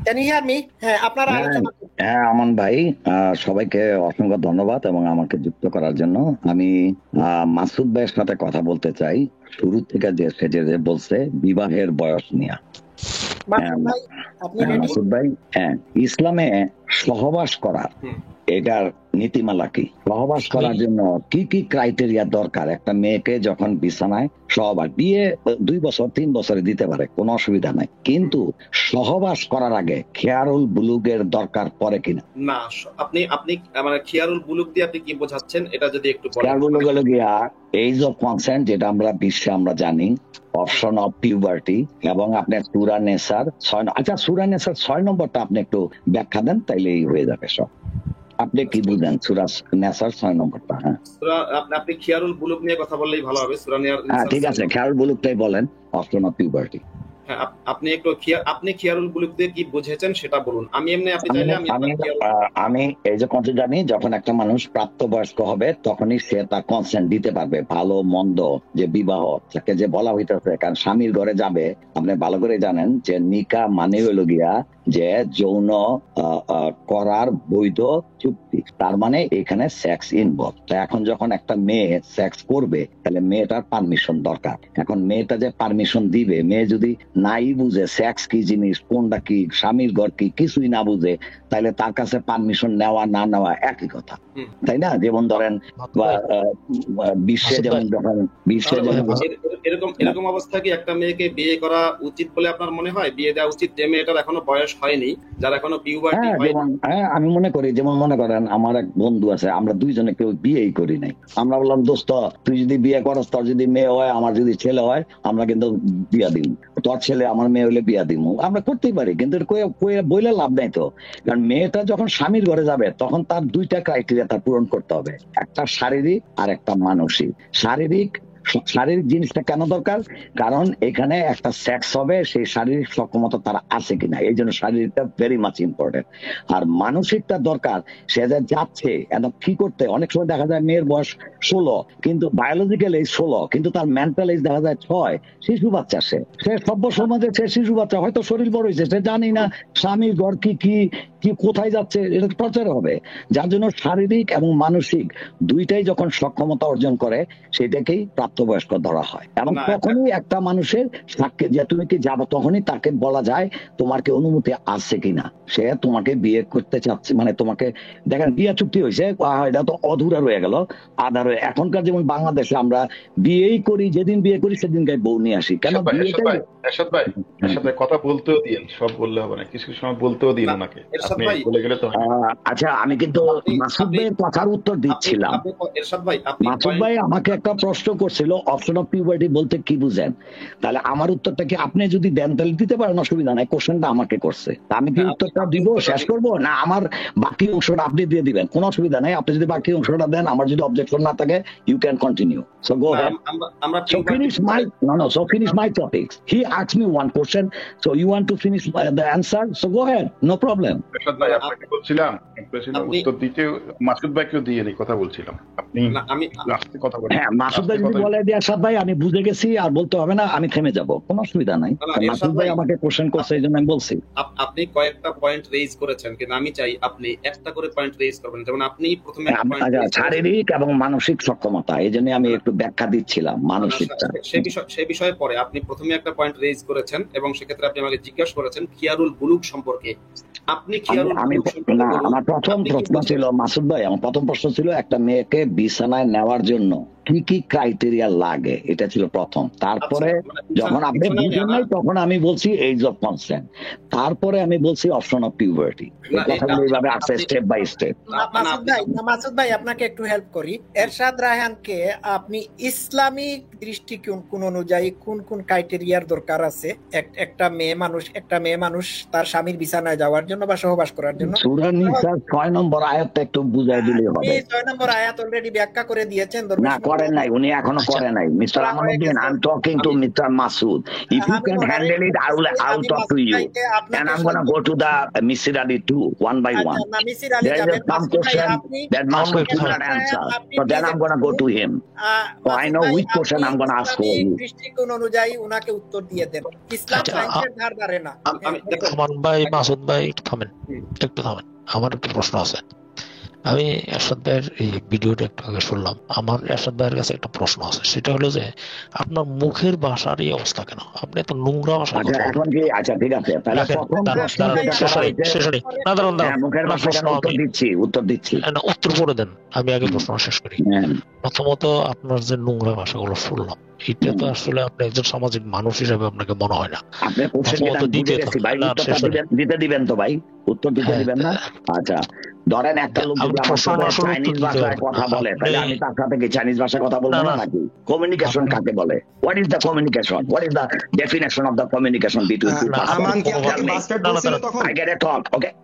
Can you hear me? হ্যাঁ, আপনারা হ্যাঁ, আলোচনা করুন। হ্যাঁ আমান ভাই, সবাইকে অসংখ্য ধন্যবাদ এবং আমাকে যুক্ত করার জন্য। আমি মাসুদ ভাইয়ের সাথে কথা বলতে চাই শুরু থেকে, যে সে যে বলছে বিবাহের বয়স নিয়ে। মাসুদ ভাই, আপনি হ্যাঁ রেডি? মাসুদ ভাই, হ্যাঁ, ইসলামে সহবাস করার এটার নীতিমালা কি? সহবাস করার জন্য কি কি ক্রাইটেরিয়া দরকার? একটা মেয়েকে যখন বিছানায় সহবাস, বিয়ে 2 বছর 3 বছরে দিতে পারে, কোনো অসুবিধা নাই, কিন্তু সহবাস করার আগে খেয়ারুল বুলুগের দরকার পড়ে কিনা? না, আপনি আপনি মানে খিয়ারুল বুলুক দিয়ে আপনি কি বোঝাচ্ছেন এটা যদি একটু বলেন। খেয়ারুল বুলুগ হলো গিয়া এজ অফ কনসেন্ট, যেটা আমরা বিশ্বে আমরা জানি, অপশন অফ পিউবার্টি, এবং আপনার সূরা নেসার 6। আচ্ছা, সূরা নেসার 6 নম্বরটা আপনি একটু ব্যাখ্যা দেন, তাইলেই হয়ে যাবে সব। আপনি কি বুঝেন সূরা নেসার 6 নম্বরটা? হ্যাঁ, আপনি খিয়ারুল বুলুক নিয়ে কথা বললেই ভালো হবে। সূরা হ্যাঁ, ঠিক আছে, খেয়ারুল বুলুগটাই বলেন, অপশন অফ পিউবার্টি। হ্যাঁ, আপনি একটু আপনি খিয়ারুল বুলুক দিয়ে কি বুঝেছেন সেটা বলুন। আমি এমনি আপনি চাইলে আমি এই যে কনসেন্ট জানি, যখন একটা মানুষ প্রাপ্তবয়স্ক হবে তখনই সে তার কনসেন্ট দিতে পারবে। ভালো মন্দ যে বিবাহ তাকে যে বলা হইতেছে, কারণ স্বামীর ঘরে যাবে, আপনি ভালো করে জানেন যে নিকা মানে হইল গিয়া যে যৌন করার বৈধ চুক্তি, তার মানে এখানে সেক্স ইনভলভ। তা এখন যখন একটা মেয়ে সেক্স করবে, তাহলে মেয়েটার পারমিশন দরকার। এখন মেয়েটা যে পারমিশন দিবে, মেয়ে যদি নাই বুঝে সেক্স কি জিনিস, কোনটা কি, স্বামীর ঘর কি, কিছুই না বুঝে, তাহলে তার কাছে পারমিশন নেওয়া না নেওয়া একই কথা, তাই না? যেমন ধরেন বিশ্বে যেমন এরকম অবস্থা কি একটা মেয়েকে বিয়ে করা উচিত বলে আপনার মনে হয়? বিয়ে দেওয়া উচিত যে মেয়েটার এখনো বয়স হয়নি, যার এখনো পিউবার্টি হয়নি? হ্যাঁ, আমি মনে করি, যেমন মনে করেন আমার এক বন্ধু আছে, আমরা দুইজনে কেউ বিয়েই করি নাই। আমরা বললাম, দোস্ত তুই যদি বিয়ে করস, তোর যদি মেয়ে হয়, আমার যদি ছেলে হয়, আমরা কিন্তু বিয়া দিব। তোর ছেলে আমার মেয়ে হলে বিয়া দিব, আমরা করতেই পারি, কিন্তু বইলে লাভ নাই তো। কারণ মেয়েটা যখন স্বামীর ঘরে যাবে, তখন তার 2টা ক্রাইটেরিয়া তার পূরণ করতে হবে, একটা শারীরিক আর একটা মানসিক। শারীরিক জিনিসটা কেন দরকার? কারণ এখানে একটা সেক্স হবে, সেই শারীরিক সক্ষমতা তারা আছে কিনা, এই জন্য শারীরিকটা ভেরি মাচ ইম্পর্টেন্ট। আর মানসিকটা দরকার, সে যে যাচ্ছে এখন কি করতে। অনেক সময় দেখা যায় মেয়ের বয়স 16, কিন্তু বায়োলজিক্যাল এজ 16, কিন্তু তার মেন্টাল এজ দেখা যায় 6, শিশু বাচ্চা। সে সভ্য সমাজে সে শিশু বাচ্চা, হয়তো শরীর বড় হয়েছে, সে জানি না স্বামীর ঘর কি কি কি কোথায় যাচ্ছে, এটা টর্চার হবে। যার জন্য শারীরিক এবং মানসিক দুইটাই যখন সক্ষমতা অর্জন করে, সেটাকেই প্রাপ্তবয়স্ক ধরা হয়। এবং তখনই একটা মানুষের সাক্ষী যে তুমি কি যাবো, তখনই তাকে বলা যায় তোমার কি অনুমতি আছে কিনা, সে তোমাকে বিয়ে করতে চাচ্ছে। মানে তোমাকে দেখেন, বিয়ে চুক্তি হয়েছে, এটা তো অধুরা রয়ে গেল, আধা রয়ে। এখনকার যেমন বাংলাদেশে আমরা বিয়েই করি, যেদিন বিয়ে করি সেদিন গায়ে বউ নিয়ে আসি, কেন? এরশাদ ভাই কথা বলতেও দিন, সব বললে হবে না, কিছু সময় বলতেও দিন ওনাকে, আপনি বলে গেলে তো। আচ্ছা, আমি কিন্তু মাসুদ ভাইয়ের কথার উত্তর দিচ্ছিলাম। মাসুদ ভাই আমাকে একটা প্রশ্ন করছিল, অপশন অফ পিউবার্টি বলতে কি বুঝেন? তাহলে আমার উত্তরটা কি আপনি যদি দেন তাহলে দিতে পারেন, অসুবিধা নাই। কোশ্চেনটা আমাকে করছে, আমি কি উত্তরটা দিব, শেষ করব, না আমার বাকি অংশটা আপনি দিয়ে দিবেন? কোনো অসুবিধা নাই, আপনি যদি বাকি অংশটা দেন, আমার যদি অবজেকশন না থাকে, you can continue. So go ahead. So finish my topics. He asked me one question, so you want to finish the answer, so go ahead, no problem. এরশাদ ভাই, আপনাকে বলছিলাম উত্তর দিতে মাসুদ ভাইকেও দিয়ে নি কথা বলছিলাম, আপনি লাস্টে কথা বলেন। হ্যাঁ, মাসুদ ভাই যদি বলে দিয়ে, এরশাদ ভাই আমি বুঝে গেছি আর বলতে হবে না, আমি থেমে যাব, কোনো অসুবিধা নাই। মাসুদ ভাই আমাকে কোশ্চেন করছে, এই জন্য আমি বলছি। আপনি কয়েকটা পয়েন্ট রেজ করেছেন, কিন্তু আমি চাই আপনি একটা করে পয়েন্ট রেজ করবেন। যেমন আপনি প্রথমে শারীরিক এবং মানসিক সক্ষমতা, এই জন্য আমি একটু ব্যাখ্যা দিচ্ছিলাম মানসিকটা। সেই বিষয়ে পরে আপনি প্রথমে একটা পয়েন্ট রেজ করেছেন, এবং সেক্ষেত্রে আপনি আমাকে জিজ্ঞাসা করেছেন খিয়ারুল বুলুক সম্পর্কে। আপনি খিয়ারুল বুলুক সম্পর্কে আমার প্রথম প্রশ্ন ছিল, মাসুদ ভাই, আমার প্রথম প্রশ্ন ছিল একটা মেয়েকে বিছানায় নেওয়ার জন্য কি কি ক্রাইটেরিয়া লাগে, এটা ছিল প্রথম। তারপরে যখন আপনি বুঝেন নাই, তখন আমি বলছি এজ অফ কনসেন্ট, তারপরে আমি বলছি অপশন অফ পিউবার্টি। কথাগুলো এইভাবে আসছে স্টেপ বাই স্টেপ। মাসুদ ভাই, আপনাকে একটু হেল্প করি। এরশাদ রায়হানকে আপনি ইসলামিক দৃষ্টিকোণ অনুযায়ী কোন কোন ক্রাইটেরিয়ার দরকার আছে একটা মেয়ে মানুষ তার স্বামীর বিছানায় যাওয়ার জন্য বা সহবাস করার জন্য? সূরা নিসা 6 নম্বর আয়াতটা একটু বুঝাই দিলে হবে। 6 নম্বর আয়াত অলরেডি ব্যাখ্যা করে দিয়েছেন। না, করেন নাই, উনি এখনো করেন নাই। Mister Amanuddin, I am talking to mister Masud. If you can handle it, I will talk to you, and I'm gonna go to the Mr. Ali too, one by one. There is some question that Masood could not answer, so then I'm gonna go to him. So I know which question I'm gonna ask for you. দৃষ্টিকোণ অনুযায়ী উনাকে উত্তর দিয়ে দেন। ইসলাম সায়েন্সের ধার ধারে না। আমান ভাই, মাসুদ ভাই একটু থামেন। আমার একটা প্রশ্ন আছে। আমি এরশাদ ভাইয়ের এই ভিডিওটা একটু আগে শুনলাম। আমার এরশাদ ভাইয়ের কাছে একটা প্রশ্ন আছে, সেটা হলো যে আপনার মুখের ভাষার এই অবস্থা কেন? আপনি এত নোংরা ভাষা কথা বলেন। এখন কি আচ্ছা ঠিক আছে, তাহলে প্রথম প্রশ্ন না দাঁড়ান, মুখের ভাষা উত্তর দিচ্ছি না, উত্তর পরে দেন, আমি আগে প্রশ্ন শেষ করি। প্রথমত আপনার যে নোংরা ভাষাগুলো শুনলাম, এটা তো আসলে আপনি একজন সামাজিক মানুষ হিসেবে আপনাকে মনে হয় না। দিতে দিবেন তো ভাই, উত্তর দিতে দিবেন না? আচ্ছা, ধরেন একটা লোক চাইনিজ ভাষায় কথা বলে, তাহলে আমি তার সাথে কি চাইনিজ ভাষায় কথা বলবো না নাকি? কমিউনিকেশন কাকে বলে? What is the communication? What is the definition of the communication between two person? I get a talk, okay?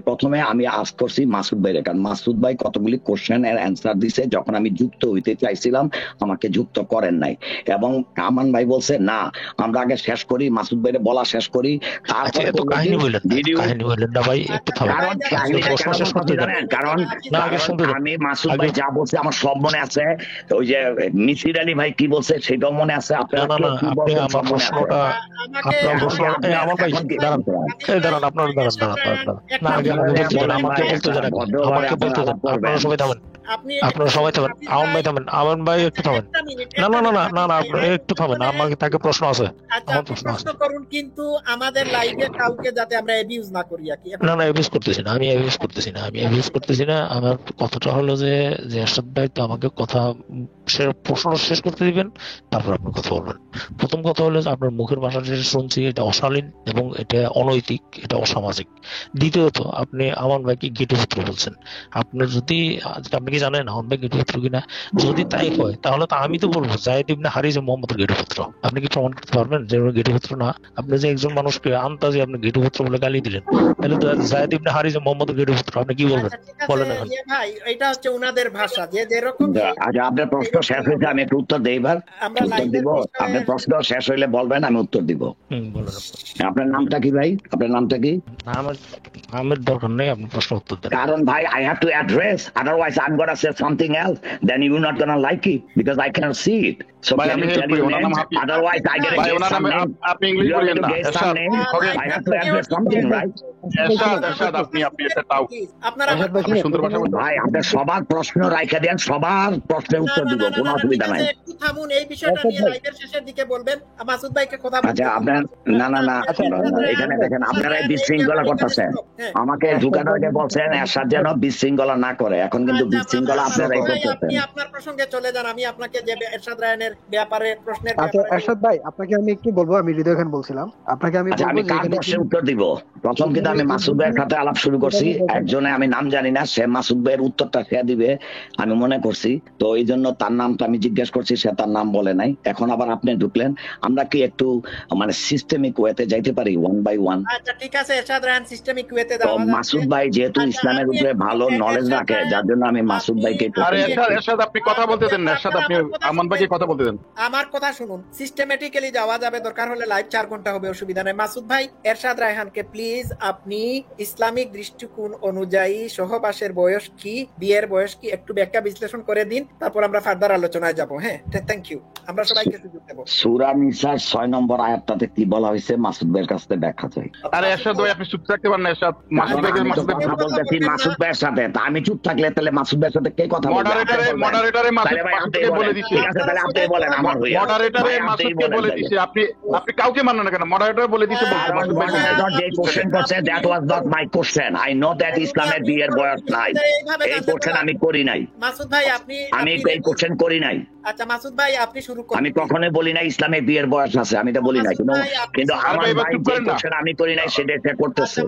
প্রথমে আমি আস্ক করছি মাসুদ ভাই, কারণ মাসুদ ভাই কতগুলি কোশ্চেন এর অ্যান্সার দিছে, যখন আমি যুক্ত হইতে চাইছিলাম আমাকে যুক্ত করেন নাই, এবং আমান ভাই বলছে না আমরা আগে শেষ করি, মাসুদ ভাইরে বলা শেষ করি, তারপরে কারণ আমি মাসুদ ভাই যা বলছে আমার সব মনে আছে, ওই যে মিসির আলী ভাই কি বলছে সেটাও মনে আছে। আপনার প্রশ্নটা আপনারা সবাই থামেন, আমান ভাই থামেন, আমান ভাই একটু থামেন, না একটু থামেন, আমাকে তাকে প্রশ্ন আছে, আমার প্রশ্ন আছে। কিন্তু আমাদের লাইভে কাউকে যাতে আমরা অ্যাবিউজ না করি। না অ্যাবিউজ করতেছি না, আমি অ্যাবিউজ করতেছি না। আমার কথাটা হলো যে এরশাদ ভাই তো আমাকে কথা প্রশ্ন শেষ করতে দিবেন, তারপর আপনি কথা বলবেন। প্রথম কথা হলো যে আপনার মুখের ভাষা যেটা শুনছি এটা অশালীন এবং এটা অনৈতিক, এটা অসামাজিক। দ্বিতীয়ত আপনি আমান ভাইকে গেটুপুত্র বলছেন। আপনি কি জানেন আমান ভাই গেটুপুত্র কিনা? যদি তাই হয় তাহলে তো আমি তো বলবো যায়েদ ইবনে হারিজা মুহাম্মদের গেটুপুত্র। আপনি কি প্রমাণ করতে পারবেন যে গেটুপুত্র না? আপনি যে একজন মানুষকে আন্তাজে আপনি গেটুপুত্র বলে গালি দিলেন, তাহলে তো যায়েদ ইবনে হারিজা মুহাম্মদের গেটুপুত্র, আপনি কি বলবেন বলেন এখন? ভাই এটা হচ্ছে ওনাদের ভাষা, যে যেরকম। আচ্ছা, আপনার প্রশ্ন শেষ হয়েছে, আমি একটু উত্তর দেই। এবার উত্তর দিব, আপনার প্রশ্ন শেষ হইলে বলবেন, আমি উত্তর দিব। আপনার নামটা কি ভাই? আপনার নামটা কি? আমার দরকার নেই, আপনি প্রশ্ন উত্তর দেন। কারণ ভাই I have to address, otherwise I'm gonna say something else, then you're not gonna like it because I cannot see it. So can you tell your name? Otherwise I get some name. আপনি English বলেন না, I have to address something, right? এরশাদ আপনি এটা তাও আপনারা সুন্দর ভাষা বলেন ভাই, আপনার সবার প্রশ্ন রাইখা দেন, সবার প্রশ্নের উত্তর দিব, কোনো অসুবিধা নাই। একটু থামুন, এই বিষয়টা নিয়ে লাইভের শেষের দিকে বলবেন। মাসুদ ভাইকে কথা বলতে। আচ্ছা, আপনার না এখানে দেখেন আপনারা বিশৃঙ্খলা করতেছেন, আমাকে ঢুকানোর আগে বলছেন এরশাদ যেন বিশৃঙ্খলা না করে, এখন কিন্তু বিশৃঙ্খলা আপনারাই করতেছেন। আপনি আপনার প্রসঙ্গে চলে যান, আমি আপনাকে যে এরশাদ রায়নের ব্যাপারে প্রশ্নের আচ্ছা এরশাদ ভাই, আপনাকে আমি একটু বলবো, আমি হৃদয় খান বলছিলাম, আপনাকে আমি বলবো আমি কার প্রশ্নের উত্তর দিব। প্রথম কিন্তু আমি মাসুদ ভাইয়ের সাথে আলাপ শুরু করছি, একজনে আমি নাম জানি না, সে মাসুদ ভাইয়ের উত্তরটা সে দিবে আমি মনে করছি, তো এই জন্য তার নামটা আমি জিজ্ঞেস করছি, সে তার নাম বলে নাই। এখন আবার আপনি ঢুকলেন, আমরা কি একটু মানে সিস্টেমিক ওয়েতে যাইতে পারি, ওয়ান বাই ওয়ান? আচ্ছা ঠিক আছে, এরশাদ রায়ন সিস্টেমিক ওয়েতে যাওয়া যাবে। মাসুদ ভাই যেহেতু ইসলামের উপরে ভালো নলেজ রাখে, যার জন্য আমি মাসুদ ভাইকে। আরে এরশাদ আপনি কথা বলতে দেন, এরশাদ আপনি আমান ভাইকে কথা বলতে দেন। আমার কথা শুনুন, সিস্টেমেটিক্যালি যাওয়া যাবে, দরকার হলে লাইভ 4 ঘন্টা হবে, অসুবিধা নেই। মাসুদ ভাই, এরশাদ রায়হানকে প্লিজ আপনি ইসলামিক দৃষ্টিকোণ অনুযায়ী সহবাসের বয়স কি, বিয়ের বয়স কি, একটু ব্যাখ্যা বিশ্লেষণ করে দিন, তারপর আমরা ফার্দার আলোচনায় যাব। হ্যাঁ, থ্যাংক ইউ। আমরা সবাইকে সুযোগ দেব। সূরা নিসার 6 নম্বর আয়াতটাতে কি বলা হয়েছে মাসুদ ভাইয়ের কাছ থেকে ব্যাখ্যা চাই। আরে এরশাদ ভাই আপনি চুপ থাকতে পারেন না, এরশাদ মাসুদ ভাই বলতেছি মাসুদ ভাইয়ের সাথে, তা আমি চুপ থাকলে তাহলে মাসুদ ভাইয়ের সাথে কে কথা বলবে? মডারেটরে মাসুদকে বলে দিয়েছে। ঠিক আছে, তাহলে আপনি বলেন আমার হইয়া। মডারেটরে মাসুদকে বলে দিয়েছে, আপনি কাউকে মানেন না কেন? মডারেটর বলে দিয়েছে। যে কোশ্চেন করছে that was not my question. I know that ইসলামের বিয়ের বয়স নাই, এই কোশ্চেন আমি করি নাই। মাসুদ ভাই আপনি এই কোশ্চেন করি নাই। আচ্ছা মাসুদ ভাই আপনি শুরু করুন। আমি কখনোই বলি না ইসলামের বিয়ের বয়স আছে, আমি এটা বলি না, কিন্তু আমার ভাই যে কোশ্চেন আমি করি নাই সেটা সে করতেছে।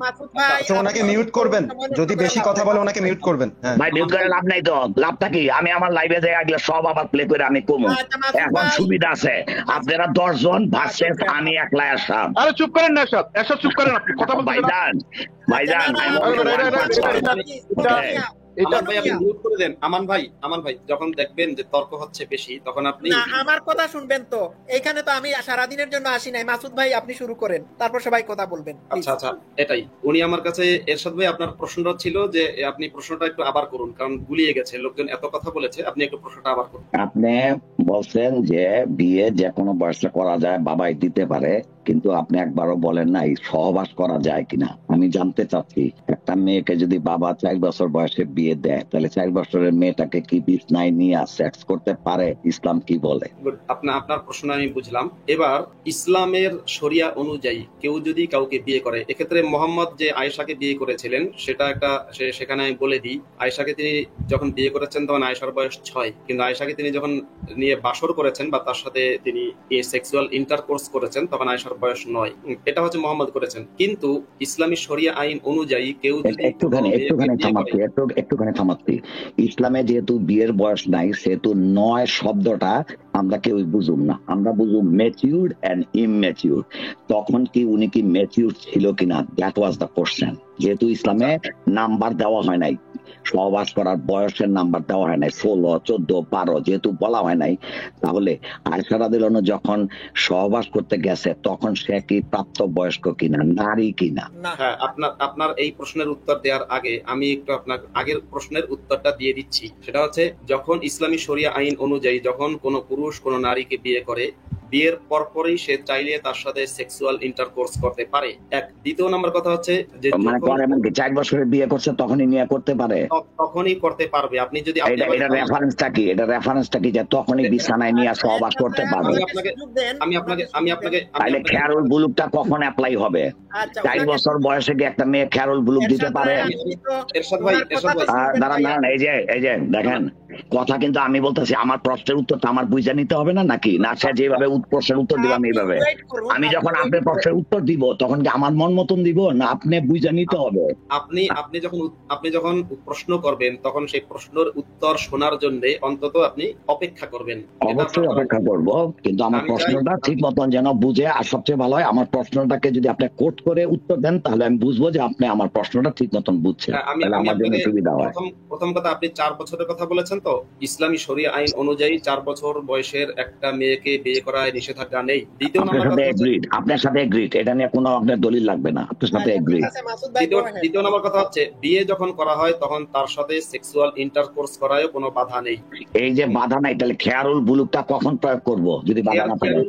আচ্ছা ওনাকে মিউট করবেন, যদি বেশি কথা বলে ওনাকে মিউট করবেন। ভাই মিউট করে লাভ নাই তো, লাভটা কি? আমি আমার লাইভে যাই আগলে সব আবার প্লে করে আমি কমু। এখন সুবিধা আছে, আপনারা 10 জন ভার্সেস আমি একলা এরশাদ। আরে চুপ করেন না এরশাদ, এরশাদ চুপ করেন, আপনি কথা বলতে ভাইজান এটা আমান ভাই আপনি মিউট করে দেন। আমান ভাই যখন দেখবেন যে তর্ক হচ্ছে বেশি তখন আপনি না, আমার কথা শুনবেন তো। এখানে তো আমি সারাদিনের জন্য আসি নাই। মাসুদ ভাই আপনি শুরু করেন, তারপর সবাই কথা বলবেন। আচ্ছা আচ্ছা, এটাই উনি আমার কাছে এরশাদ ভাই আপনার প্রশ্নটা ছিল যে আপনি প্রশ্নটা একটু আবার করুন, কারণ গুলিয়ে গেছে, লোকজন এত কথা বলেছে, আপনি একটু প্রশ্নটা আবার করুন। আপনি বলছেন যে বিয়ে যে কোনো বয়সে করা যায়, বাবাই দিতে পারে, কিন্তু আপনি একবারও বলেন নাই সহবাস করা যায় কিনা। আমি জানতে চাচ্ছি, একটা মেয়েকে যদি বাবা 4 বছর বয়সে বিয়ে দেয়, তাহলে 4 বছরের মেয়েটাকে কি বিছনায় নিয়ে সেক্স করতে পারে? ইসলাম কি বলে? আপনার প্রশ্ন আমি বুঝলাম। এবার ইসলামের শরিয়া অনুযায়ী কেউ যদি কাউকে বিয়ে করে, এক্ষেত্রে মোহাম্মদ যে আয়েশাকে বিয়ে করেছিলেন সেটা একটা সেখানে আমি বলে দিই, আয়েশাকে তিনি যখন বিয়ে করেছেন তখন আয়েশার বয়স 6, কিন্তু আয়েশাকে তিনি যখন নিয়ে বাসর করেছেন বা তার সাথে তিনি সেক্সুয়াল ইন্টারকোর্স করেছেন তখন আয়েশার বয়স 9। এটা হচ্ছে মোহাম্মদ করেছেন। কিন্তু ইসলামী শরিয়া আইন অনুযায়ী কেউ যদি একটুখানি থামাচ্ছি। ইসলামে যেহেতু বিয়ের বয়স নাই, সেহেতু 9 শব্দটা আমরা কেউ বুঝুম না, আমরা বুঝুম ম্যাচিউরড এন্ড ইমম্যাচিউরড। তখন কি উনি কি ম্যাচিউর ছিল কিনা, দ্যাট ওয়াজ দ্য কোশ্চেন। যেহেতু ইসলামে নাম্বার দেওয়া হয় নাই, সহবাস করার বয়সের নাম্বার দেওয়া হয় নাই, 16, 14, 12 যেহেতু বলা হয় নাই, তাহলে আয়েশা রাদিয়াল্লাহু আনহা যখন সহবাস করতে গেছে তখন সে কি প্রাপ্ত বয়স্ক কিনা, নারী কিনা? হ্যাঁ, আপনার এই প্রশ্নের উত্তর দেওয়ার আগে আমি একটু আপনার আগের প্রশ্নের উত্তরটা দিয়ে দিচ্ছি। সেটা হচ্ছে, যখন ইসলামী শরিয়া আইন অনুযায়ী যখন কোনো পুরুষ কোনো নারীকে বিয়ে করে, বিয়ের পরপরই সে চাইলে তার সাথে সেক্সুয়াল ইন্টারকোর্স করতে পারে। এক। দ্বিতীয় নম্বর কথা হচ্ছে যে মানে 4 বছরের বিয়ে করছে তখনই নিয়ে করতে পারে, তখনই করতে পারবে। আপনি যদি এটা রেফারেন্সটা কি, যে তখনই বিছানায় নিয়ে সহবাস করতে পারবে? আমি আপনাকে তাহলে খেয়ারুল বুলুকটা কখন অ্যাপ্লাই হবে? 4 বছর বয়সে কি একটা মেয়ে খেয়ারুল বুলুক দিতে পারে? দাঁড়ান, এই যে দেখেন, কথা কিন্তু আমি বলতেছি, আমার প্রশ্নের উত্তরটা আমার বুঝে নিতে হবে না নাকি? না, সে যেভাবে প্রশ্নের উত্তর দিলাম এইভাবে, আমি যখন আপনার প্রশ্নের উত্তর দিব তখন কি আমার মন মতন দিব, না আপনি বুঝে নিতে হবে? আপনি যখন প্রশ্ন করবেন তখন সেই প্রশ্নের উত্তর শোনার জন্য অন্তত আপনি অপেক্ষা করবেন। অবশ্যই অপেক্ষা করব, কিন্তু আমার প্রশ্নটা ঠিক মতন যেন বুঝে, আর সবচেয়ে ভালো হয় আমার প্রশ্নটাকে যদি আপনি কোট করে উত্তর দেন, তাহলে আমি বুঝবো যে আপনি আমার প্রশ্নটা ঠিক মতন বুঝছেন, তাহলে আমার জন্য সুবিধা হয়। প্রথম কথা, আপনি 4 বছরের কথা বলেছেন, তো ইসলামী শরিয়া আইন অনুযায়ী 4 বছর বয়সের একটা মেয়েকে বিয়ে করায় নিষেধাজ্ঞা নেই। দ্বিতীয় আপনার সাথে এগ্রিড, এটা নিয়ে কোনো আপনার দলিল লাগবে না, আপনার সাথে এগ্রিড। দ্বিতীয় নম্বর কথা হচ্ছে, বিয়ে যখন করা হয় তখন তার সাথে সেক্সুয়াল ইন্টারকোর্স করায় কোনো বাধা নেই। এই যে বাধা নাই, তাহলে খেয়ারুল বুলুকটা কখন প্রয়োগ করব যদি বাধা না থাকে?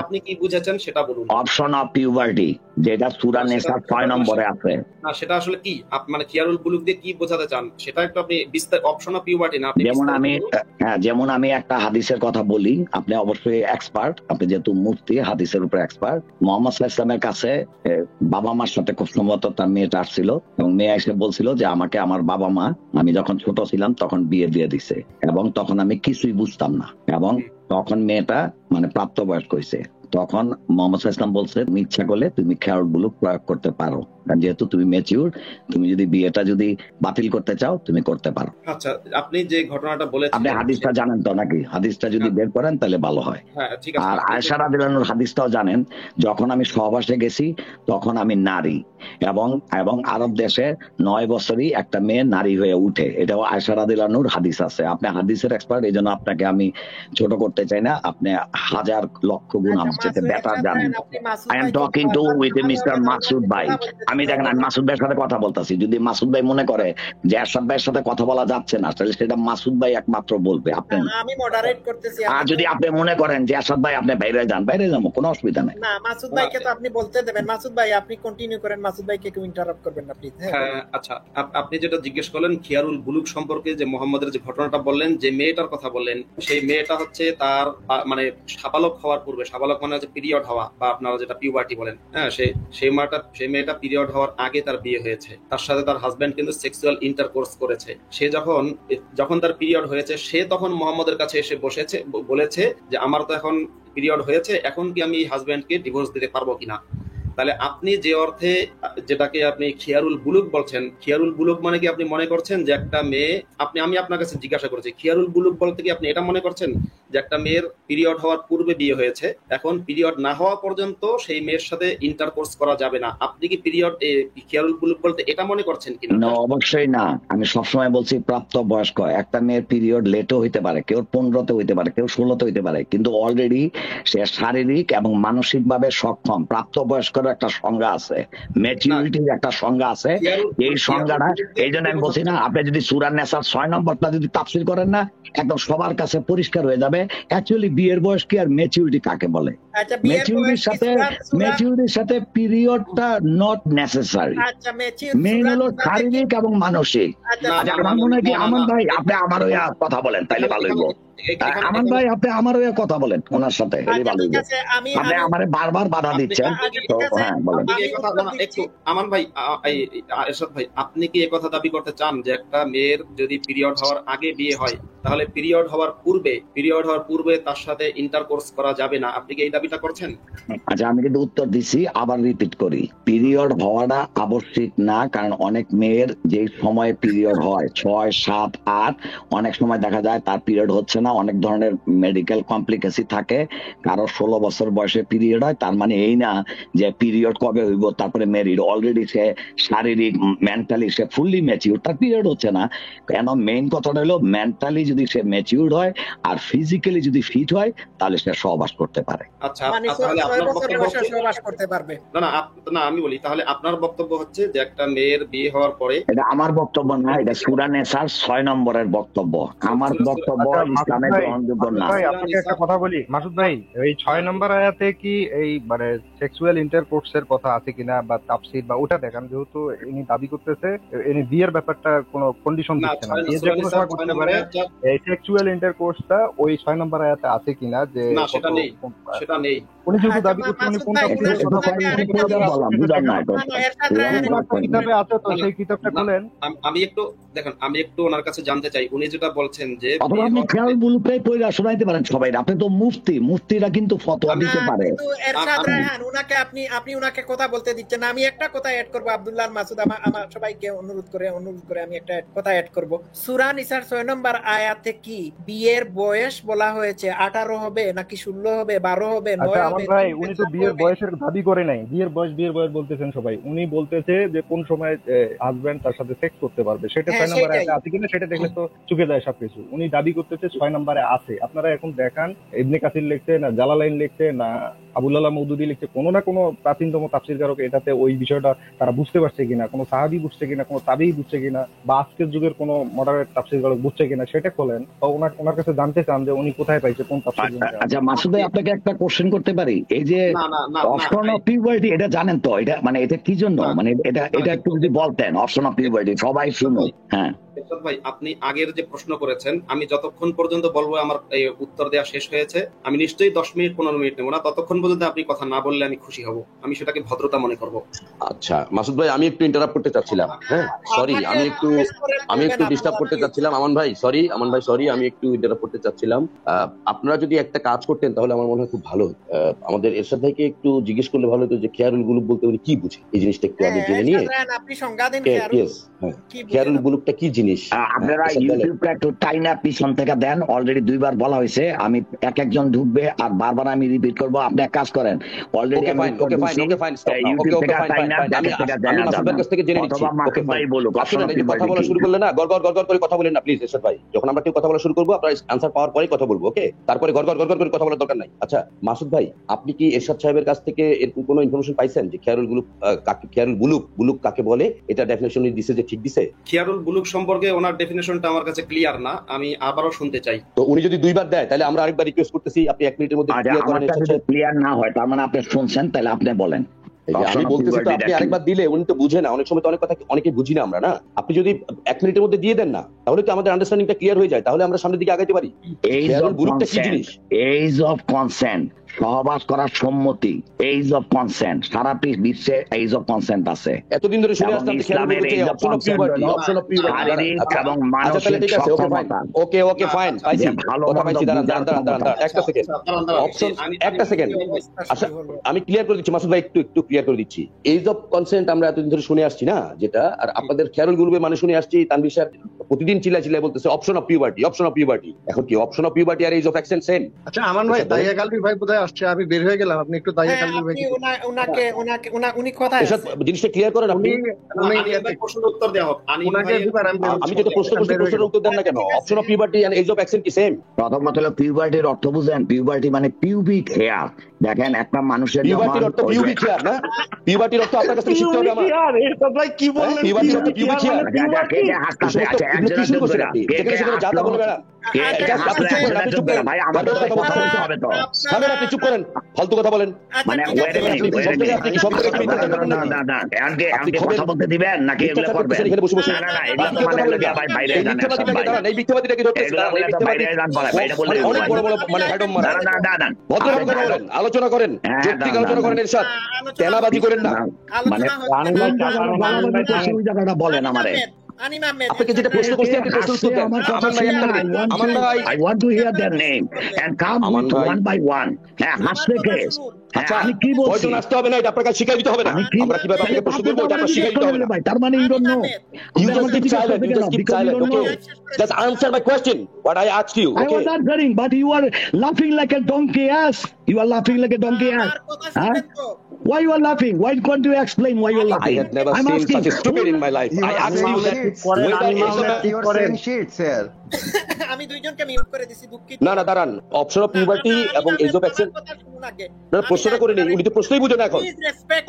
আপনি কি বুঝেছেন সেটা বলুন। অপশন অফ পিউবার্টি, যেটা সূরা নিসার 6 নম্বরে আছে। না, সেটা আসলে কি, মানে খিয়ারুল বুলুক দিয়ে কি বোঝাতে চান সেটা একটু আপনি অপশন অফ পিউবার্টি না, যেমন আমি একটা হাদিসের কথা বলি, আপনি অবশ্যই এক্সপার্ট, আপনি যেহেতু মুফতি, হাদিসের উপর এক্সপার্ট। মুহাম্মদ সাল্লাল্লাহু আলাইহি ওয়াসাল্লামের কাছে বাবা মার সাথে খুব সম্ভবত তার মেয়েটা আসছিল, এবং মেয়ে এসে বলছিল যে আমাকে আমার বাবা মা, আমি যখন ছোট ছিলাম তখন বিয়ে দিয়ে দিছে, এবং তখন আমি কিছুই বুঝতাম না, এবং তখন মেয়েটা মানে প্রাপ্তবয়স্ক হয়েছে। তখন মোহাম্মদ সাল্লাল্লাহু আলাইহি ওয়াসাল্লাম বলছে, তুমি ইচ্ছা করলে তুমি খেয়ারুল বুলুক প্রয়োগ করতে পারো, যেহেতু তুমি ম্যাচিউর, তুমি যদি বিয়েটা যদি বাতিল করতে চাও তুমি করতে পারো। আচ্ছা, আপনি যে ঘটনাটা বলেছেন, আপনি হাদিসটা জানেন তো নাকি? হাদিসটা যদি বের করেন তাহলে ভালো হয়। আর আয়েশা রাদিয়াল্লাহু আনহার হাদিসটাও জানেন, যখন আমি সহবাসে গেছি তখন আমি নারী, এবং আরব দেশে 9 বছরই একটা মেয়ে নারী হয়ে উঠে, এটাও আয়েশা রাদিয়াল্লাহু আনহার হাদিস আছে। আপনি হাদিসের এক্সপার্ট, এই জন্য আপনাকে আমি ছোট করতে চাই না, আপনি 1000 লক্ষ গুণ আমার চেয়ে বেটার জানেন। I am talking two with mister Masud ভাই। আমি দেখেন, আমি মাসুদ ভাইয়ের সাথে কথা বলতেছি, যদি মাসুদ ভাই মনে করে যে এরশাদ ভাইয়ের সাথে কথা বলা যাচ্ছে না, তাহলে সেটা মাসুদ ভাই একমাত্র বলবে, আপনি না। আমি মডারেট করতেছি। আর যদি আপনি মনে করেন যে এরশাদ ভাই আপনি বাইরে যান, বাইরে যাবো, কোনো অসুবিধা নাই। না, মাসুদ ভাইকে তো আপনি বলতে দেবেন। মাসুদ ভাই আপনি কন্টিনিউ করেন, মাসুদ ভাইকে কেউ ইন্টারাপ্ট করবেন না প্লিজ। আচ্ছা, আপনি যেটা জিজ্ঞেস করলেন খিয়ারুল বুলুক সম্পর্কে, যে মোহাম্মদের যে ঘটনাটা বললেন, যে মেয়েটার কথা বললেন, সেই মেয়েটা হচ্ছে তার মানে সাবালক হওয়ার পূর্বে, সাবালক মানে হচ্ছে পিরিয়ড হওয়া, বা আপনারা যেটা পিউবার্টি বলেন, হ্যাঁ, সেই মেয়েটা পিরিয়ড হওয়ার আগে তার বিয়ে হয়েছে, তার সাথে তার হাজবেন্ড কিন্তু সেক্সুয়াল ইন্টারকোর্স করেছে। সে যখন তার পিরিয়ড হয়েছে, সে তখন মোহাম্মদের কাছে এসে বলেছে যে আমার তো এখন পিরিয়ড হয়েছে, এখন কি আমি হাজবেন্ডকে ডিভোর্স দিতে পারবো কিনা। তাহলে আপনি যে অর্থে যেটাকে আপনি খিয়ারুল বুলুক বলছেন, খিয়ারুল বুলুক মানে কি আপনি মনে করছেন যে একটা মেয়ে, আমি আপনার কাছে জিজ্ঞাসা করছি, খিয়ারুল বুলুক বলতে কি আপনি এটা মনে করছেন যে একটা মেয়ের পিরিয়ড হওয়ার পূর্বে বিয়ে হয়েছে, এখন পিরিয়ড না হওয়া পর্যন্ত সেই মেয়ের সাথে ইন্টারকোর্স করা যাবে না, আপনি কি খিয়ারুল বুলুক বলতে এটা মনে করছেন কিনা? না, অবশ্যই না। আমি সবসময় বলছি প্রাপ্ত বয়স্ক। একটা মেয়ের পিরিয়ড লেটও হইতে পারে, কেউ 15তে হইতে পারে, কেউ 16তে হইতে পারে, কিন্তু অলরেডি সে শারীরিক এবং মানসিক ভাবে সক্ষম। প্রাপ্ত বয়স্কের একটা সংজ্ঞা আছে, ম্যাচুরিটির একটা সংজ্ঞা আছে। এই সংজ্ঞাটা এই জন্য আমি বলছি না, আপনি যদি সূরা নেসার 6 নম্বরটা যদি তাফসীর করেন না, একদম সবার কাছে পরিষ্কার হয়ে যাবে অ্যাকচুয়ালি বিয়ের বয়স কি আর ম্যাচুরিটি কাকে বলে। ম্যাচুরিটির সাথে পিরিয়ডটা নট নেসেসারি। মেইন হলো শারীরিক এবং মানসিক। আমার মনে হয় কি আমান ভাই আপনি আমার ওই কথা বলেন তাইলে ভালো হইব। আমান ভাই আপনি আমার ওই কথা বলেন ওনার সাথে, ভালো হইব। আপনি আমারে বারবার বাধা দিচ্ছেন। হ্যাঁ বলেন। আমান ভাই, এরশাদ ভাই, আপনি কি একথা দাবি করতে চান যে একটা মেয়ের যদি পিরিয়ড হওয়ার আগে বিয়ে হয় তাহলে পিরিয়ড হওয়ার পূর্বে তার সাথে ইন্টারকোর্স করা যাবে না, আপনি কি এই দাবিটা করছেন? আচ্ছা, আমি কিন্তু উত্তর দিছি, আবার রিপিট করি। পিরিয়ড হওয়াটা আবশ্যিক না, কারণ অনেক মেয়ের যে সময় পিরিয়ড হয় 6, 7, 8, অনেক সময় দেখা যায় তার পিরিয়ড হচ্ছে না, অনেক ধরনের মেডিকেল কমপ্লিকেশন থাকে। কারো 16 বছর বয়সে পিরিয়ড হয়, তার মানে এই না যে পিরিয়ড কবে হইব তারপরে ম্যারিড। অলরেডি সে শারীরিক মেন্টালি সে ফুললি ম্যাচিউর, তার পিরিয়ড হচ্ছে না। কেন মেইন কথাটা হলো মেন্টালি যদি সে ম্যাচিউর হয় আর ফিজিক্যালি যদি ফিট হয় তাহলে সে সহবাস করতে পারে। আচ্ছা, তাহলে আপনার বক্তব্য সহবাস করতে পারবে না, আমি বলি তাহলে আপনার বক্তব্য হচ্ছে যে একটা মেয়ের বিয়ে হওয়ার পরে, এটা আমার বক্তব্য না, এটা সূরা নেসার 6 নম্বরের বক্তব্য। আমার বক্তব্য ইসলামে গ্রহণযোগ্য না। আপনাকে একটা কথা বলি মাসুদ ভাই, এই 6 নম্বর আয়াতে কি এই মানে সেক্সুয়াল ইন্টারকোর্সের কথা আছে কিনা বা তাফসীর বা ওটা দেখান, যেহেতু ইনি দাবি করতেছে ইনি বিয়ের ব্যাপারটা কোনো কন্ডিশন দিচ্ছে না, যে কোনো সময় করতে পারে। এই সেক্সুয়াল ইন্টারকোর্সটা ওই 6 নম্বর আয়াতে আছে কিনা? যে না, সেটা নেই। উনি যেহেতু দাবি করছেন উনি কোনটা কিতাবে আছে, তো সেই কিতাবটা খুলেন। আমি একটু ওনার কাছে জানতে চাই, উনি যেটা বলছেন যে আপনি খেয়াল বুলুকটাই পড়ে শোনাইতে পারেন সবাই। আপনি তো মুফতিরা কিন্তু ফতোয়া দিতে পারে। আপনি কথা বলতে দিচ্ছেন না। আমি একটা কথা অ্যাড করব, আব্দুল্লাহ মাসুদ আমার সবাইকে অনুরোধ করে আমি একটা কথা অ্যাড করব। সূরা নিসার 6 নম্বর আয়াতে কি বিয়ের বয়স বলা হয়েছে 18 হবে নাকি 16 হবে, 12 হবে, 9 হবে? আমার ভাই উনি তো বিয়ের বয়সের দাবি করে নাই। বিয়ের বয়স বলতেছেন সবাই। উনি বলতেছে যে কোন সময় হাজবেন্ড তার সাথে সেক্স করতে পারবে, সেটা 6 নম্বরে আছে কিনা সেটা দেখলে তো চুকে যায় সবকিছু। উনি দাবি করতেছে 6 নম্বরে আছে। আপনারা এখন দেখান ইবনে কাসির লিখছে না, জালালাইন লিখছে না, আবুল আলা মওদুদি লিখছে, কোনো না কোনো প্রাচীনতম তাফসীরকারক এটাতে ওই বিষয়টা তারা বুঝতে পারছে কিনা, কোনো সাহাবী বুঝছে কিনা, কোনো তাবেঈ বুঝছে কিনা, বা আজকের যুগের কোনো মডারেট তাফসীরকারক বুঝছে কিনা সেটা খোলেন। তো ওনার কাছে জানতে চান যে উনি কোথায় পাইছে, কোন তাফসীর। আচ্ছা মাসুদ ভাই, আপনাকে একটা কোশ্চেন করতে পারি? এই যে অপশন অফ পিউবার্টি, এটা জানেন তো? এটা মানে এটা কি জন্য, মানে এটা একটু যদি বলতেন অপশন অফ পিউবার্টি সবাই শুনুন। হ্যাঁ ভাই, আপনি আগের যে প্রশ্ন করেছেন, আমি যতক্ষণ পর্যন্ত বলবো আমার উত্তর দেওয়া শেষ হয়েছে, আমি নিশ্চয়ই 10 মিনিট 15 মিনিট নেব না। ততক্ষণ পর্যন্ত আপনি কথা না বললে আমি খুশি হব, আমি সেটাকে ভদ্রতা মনে করব। আচ্ছা মাসুদ ভাই, আমি একটু ইন্টারাপ্ট করতে চাচ্ছিলাম। হ্যাঁ সরি, আমি একটু ডিস্টার্ব করতে চাচ্ছিলাম। আমান ভাই সরি, আমি একটু ইন্টারাপ্ট করতে চাচ্ছিলাম। আপনারা যদি একটা কাজ করতেন তাহলে আমার মনে হয় খুব ভালো। আমাদের এরশাদ ভাইকে একটু জিজ্ঞেস করলে ভালো হতো যে খিয়ারুল বুলুক বলতে উনি কি বুঝে, এই জিনিসটা একটু আগে জেনে নিয়ে। আপনি সংজ্ঞা দেন খিয়ারুল বুলুকটা কি জিনিস। আপনারা ইউটিউবটা একটু টাইনা পিছন থেকে দেন, অলরেডি 2 বার বলা হয়েছে। আমি একজন ঢুকবে আর বারবার আমি রিপিট করব। আপনি এক কাজ করেন, অলরেডি আমি কথা বলা শুরু করলে না গড় করে কথা বলেন না প্লিজ এরশাদ ভাই। যখন আমরা কেউ কথা বলা শুরু করবো আপনার আনসার পাওয়ার পরে কথা বলবো, ওকে? তারপরে গড় করে কথা বলার দরকার নাই। আচ্ছা মাসুদ ভাই, আপনি কি এরশাদ সাহেবের কাছ থেকে এরকম কোনো ইনফরমেশন পাইছেন যে খিয়ারুল বুলুক কাকে বলে? এটা ডেফিনেশন দিছে যে ঠিক দিছে? খিয়ারুল বুলুক সম্পর্কে ওনার ডেফিনেশনটা আমার কাছে ক্লিয়ার না, আমি আবারও শুনতে চাই। তো উনি যদি 2 বার দেয় তাহলে আমরা আরেকবার রিকোয়েস্ট করতেছি আপনি 1 মিনিটের মধ্যে ক্লিয়ার না হয় তার মানে আপনি শুনছেন, তাহলে আপনি বলেন। আমি বলতেছি তো আপনি আরেকবার দিলে উনি তো বুঝে না, অনেক সময় তো অনেক কথা অনেকে বুঝি না আমরা, না? আপনি যদি 1 মিনিটের মধ্যে দিয়ে দেন না তাহলে কি আমাদের আন্ডারস্ট্যান্ডিংটা ক্লিয়ার হয়ে যায়, তাহলে আমরা সামনের দিকে আগাইতে পারি। এজ অফ কনসেন্ট সহবাস করার সম্মতি, এইজ অফ কনসেন্ট, সারা বিশ্বে এইজ অফ কনসেন্ট আছে। এতদিন ধরে শুনে এবং আসতাম যে ইসলামের এইজ অফ কনসেন্ট শারীরিক এবং মানসিক সক্ষমতা। ওকে ফাইন, পাইছি, কথা পাইছি। দাঁড়ান একটা সেকেন্ড, অপশন একটা সেকেন্ড। আচ্ছা আমি ক্লিয়ার করে দিচ্ছি মাসুদ ভাই, একটু ক্লিয়ার করে দিচ্ছি। এইজ অফ কনসেন্ট আমরা এতদিন ধরে শুনে আসছি না, যেটা আর আপনাদের খেয়াল গ্রুপে মানে শুনে আসছি তানভীর স্যার প্রতিদিন চিল্লায় বলতেছে অপশন অফ পিউবার্টি। এখন কি অপশন অফ পিউবার্টি আর এইজ অফ অ্যাকসেন্ট সেম? আচ্ছা আমান ভাই, দাইয়া কালবি ভাই বোধহয় আসছে, আমি বের হয়ে গেলাম, আপনি একটু দাইয়া কালবি ভাই উনি কথা জিনিসটা ক্লিয়ার করেন আপনি। প্রশ্নের উত্তর দেওয়া হোক। আমি যেটা প্রশ্ন করছি প্রশ্নের উত্তর দেন না কেন? Option of puberty and age of accent কি সেম? প্রথমত হলো পিউবার্টির অর্থ বুঝেন? পিউবার্টি মানে পিউবিক হেয়ার। দেখেন একটা মানুষের পিউবার্টির অর্থ পিউবিক হেয়ার না? পিউবার্টির অর্থ আপনার কাছে শিখতে হবে আমার। এরশাদ ভাই কি বললেন? পিউবার্টির অর্থ পিউবিক হেয়ার। যেখানে সেখানে যা তা বলে বেড়ান। ভাই আমাদের কথা বলতে হবে তো। আপনি চুপ করেন, ফালতু কথা বলেন। মানে কথা বলতে দিবেন নাকি এগুলো করবেন? এখানে বসে বসে না এগুলো তো মানে ভাই বাইরে এই মিথ্যাবাদীটাকে ধরতেছেন, অনেক বড় বড় মানে হ্যাডম মারা। ভদ্রভাবে আলোচনা করেন, যৌক্তিক আলোচনা করেন। এরশাদ তেনাবাজি করেন না। মানে জায়গাটা বলেন আমারে। আপনাকে যেটা প্রশ্ন করছি আপনি প্রশ্ন উত্তর দেন। আমান ভাই, I want to hear their name and come one by one. হ্যাঁ, হাসতে কেস। আচ্ছা আমি কি বলছি? হয়তো আসতে হবে না, এটা আপনাকে শিখিয়ে দিতে হবে না। আমরা কিভাবে আপনাকে প্রশ্ন করব এটা আপনাকে শিখিয়ে দিতে হবে না। তার মানে you don't know. You just keep silent, okay? Just answer my question, what I asked you, okay? I was answering, but you are laughing like a donkey ass. You are laughing like a donkey ass. Huh? Why you are laughing? Why can't you explain why you are laughing? I have never seen such a stupid in my life. I asked you that আমি দুইজনকে mute করে দিছি, দুঃখিত। না দাঁড়ান, option of puberty এবং age of accent না প্রশ্নটা করে নেই। উনি তো প্রশ্নই বুঝে না এখন,